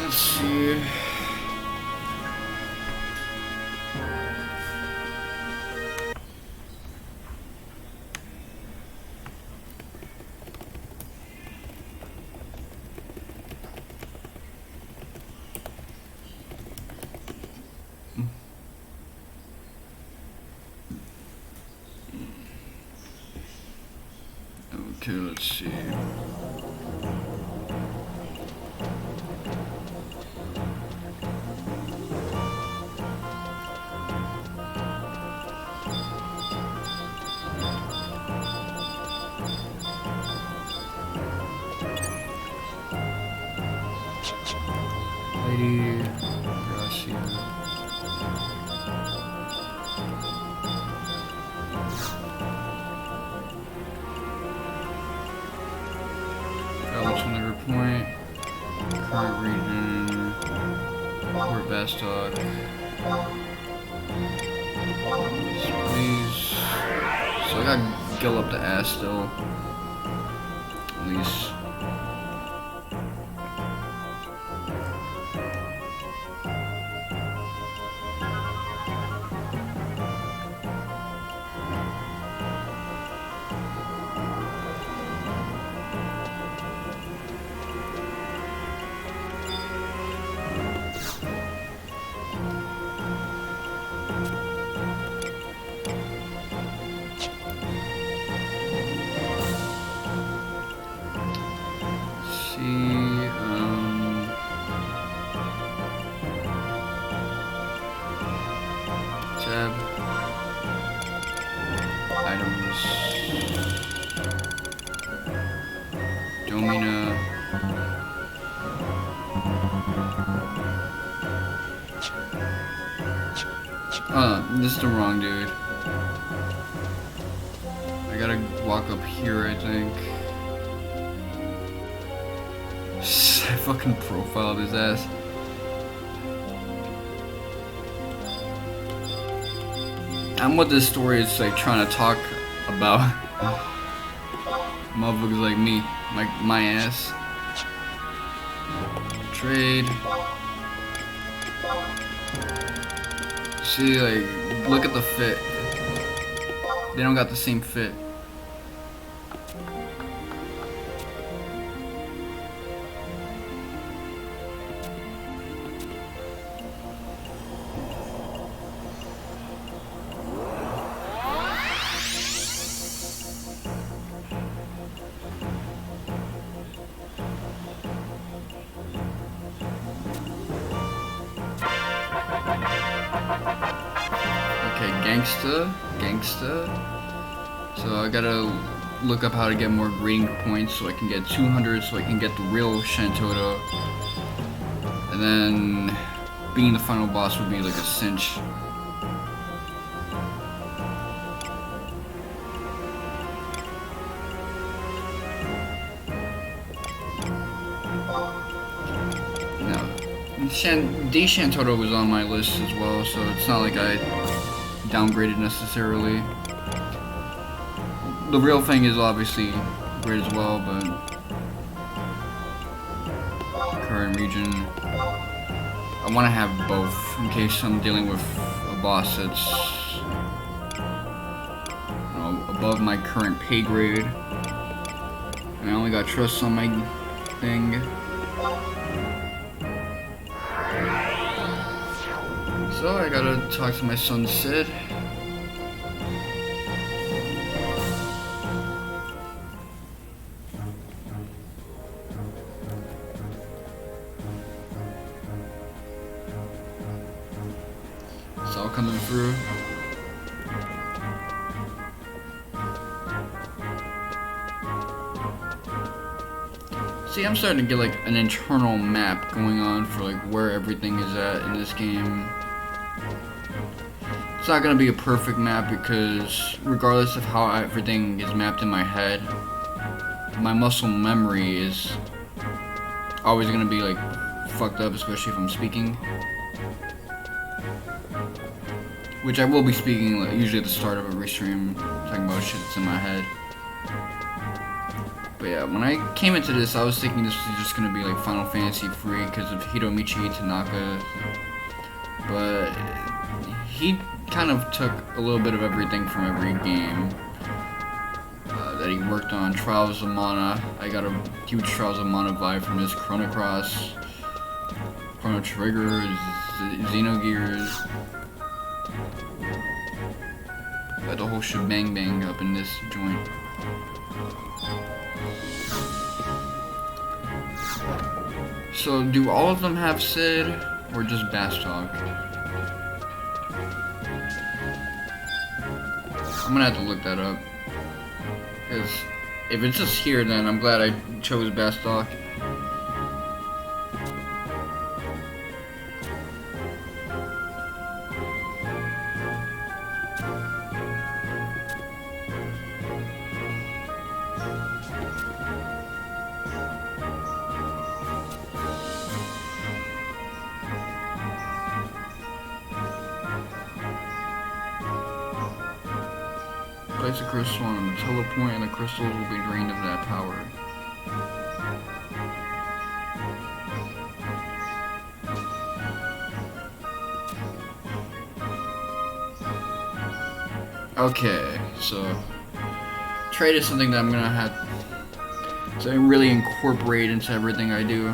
Let's see. Okay, let's see. Lady Gracia. Liver Point, current region, Port Bastock. Please. So I got Gill up the ass still. At least. Tab. Items. Domina. This is the wrong dude. I gotta walk up here, I think. I fucking profiled his ass. I'm what this story is like trying to talk about. Motherfuckers like me, my ass. Trade. See, like, look at the fit. They don't got the same fit. Gangsta. So I gotta look up how to get more grading points so I can get 200 so I can get the real Shantoto. And then being the final boss would be like a cinch. D Shantoto was on my list as well, so it's not like I downgraded necessarily. The real thing is obviously great as well, but current region, I want to have both in case I'm dealing with a boss that's above my current pay grade. And I only got trust on my thing. So I gotta talk to my son Sid. It's all coming through. See, I'm starting to get like an internal map going on for like where everything is at in this game. It's not gonna be a perfect map because regardless of how everything is mapped in my head, my muscle memory is always gonna be like fucked up, especially if I'm speaking. Which I will be speaking like, usually at the start of every stream, talking about shit that's in my head. But yeah, when I came into this, I was thinking this was just gonna be like Final Fantasy free because of Hiromichi Tanaka. But he kind of took a little bit of everything from every game that he worked on. Trials of Mana, I got a huge Trials of Mana vibe from his Chrono Cross, Chrono Trigger, Xenogears. Got the whole shebang bang up in this joint. So do all of them have Sid or just Bastok? I'm gonna have to look that up. Because if it's just here, then I'm glad I chose Bastok. Place a crystal on the telepoint and the crystals will be drained of that power. Okay, so trade is something that I'm gonna have to really incorporate into everything I do.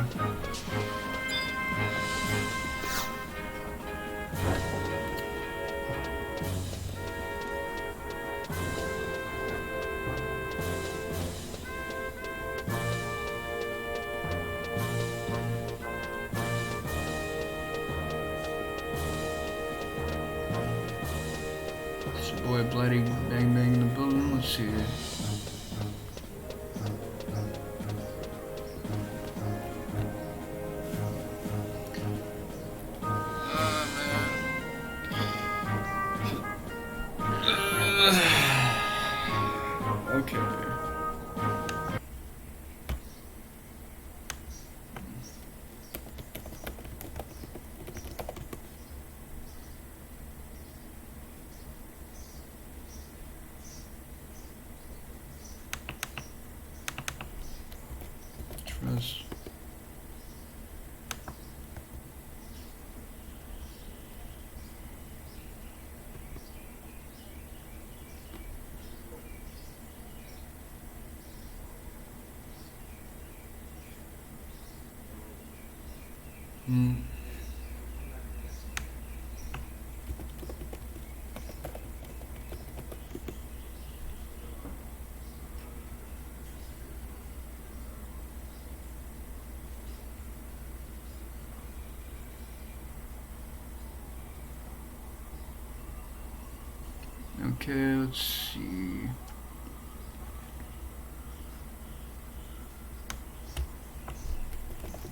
Boy, bloody bang bang in the building. Let's see. Okay. Trust. Okay, let's see.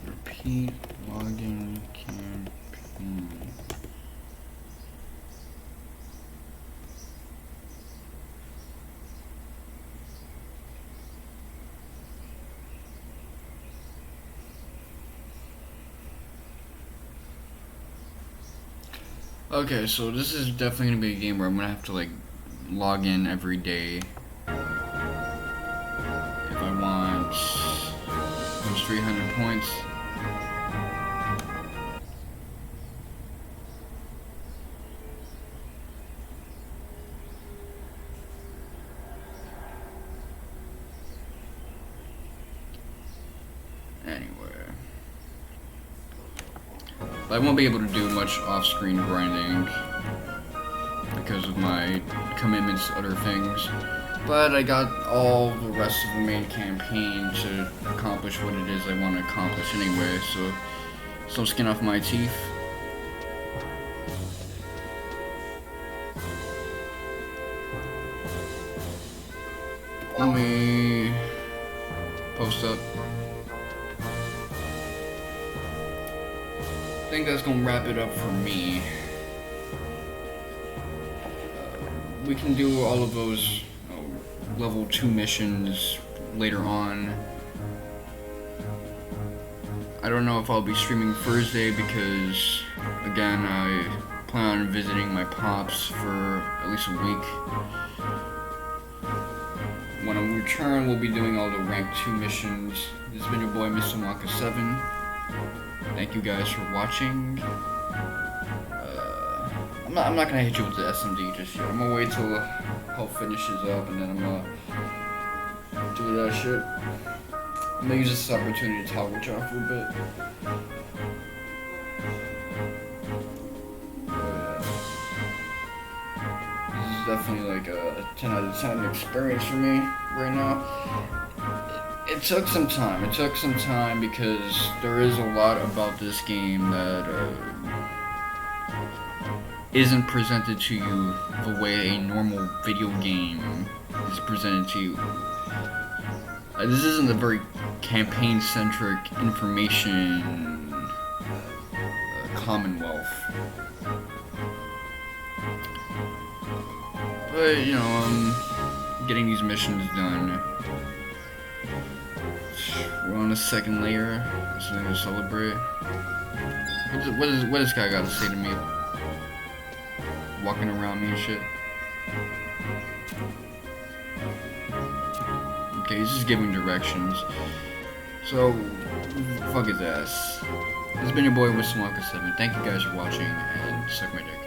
Repeat login campaign. Okay, so this is definitely gonna be a game where I'm gonna have to like log in every day if I want those 300 points. Anyway. But I won't be able to do much off-screen grinding because of my commitments to other things. But I got all the rest of the main campaign to accomplish what it is I want to accomplish anyway, so skin off my teeth. Let me post up. I think that's gonna wrap it up for me. We can do all of those level 2 missions later on. I don't know if I'll be streaming Thursday because, again, I plan on visiting my pops for at least a week. When I return, we'll be doing all the rank 2 missions. This has been your boy, Mr. Wonka 7. Thank you guys for watching. I'm not gonna hit you with the SMD just yet. I'm gonna wait till health finishes up and then I'm gonna do that shit. I'm gonna use this opportunity to talk with y'all for a bit. This is definitely like a 10 out of 10 experience for me right now. It took some time. It took some time because there is a lot about this game that isn't presented to you the way a normal video game is presented to you. This isn't a very campaign-centric information commonwealth. But, you know, I'm getting these missions done. We're on the second layer. Something to celebrate. What does this guy got to say to me? Walking around me and shit. Okay, he's just giving directions. So, fuck his ass. This has been your boy with Wonka 7. Thank you guys for watching and suck my dick.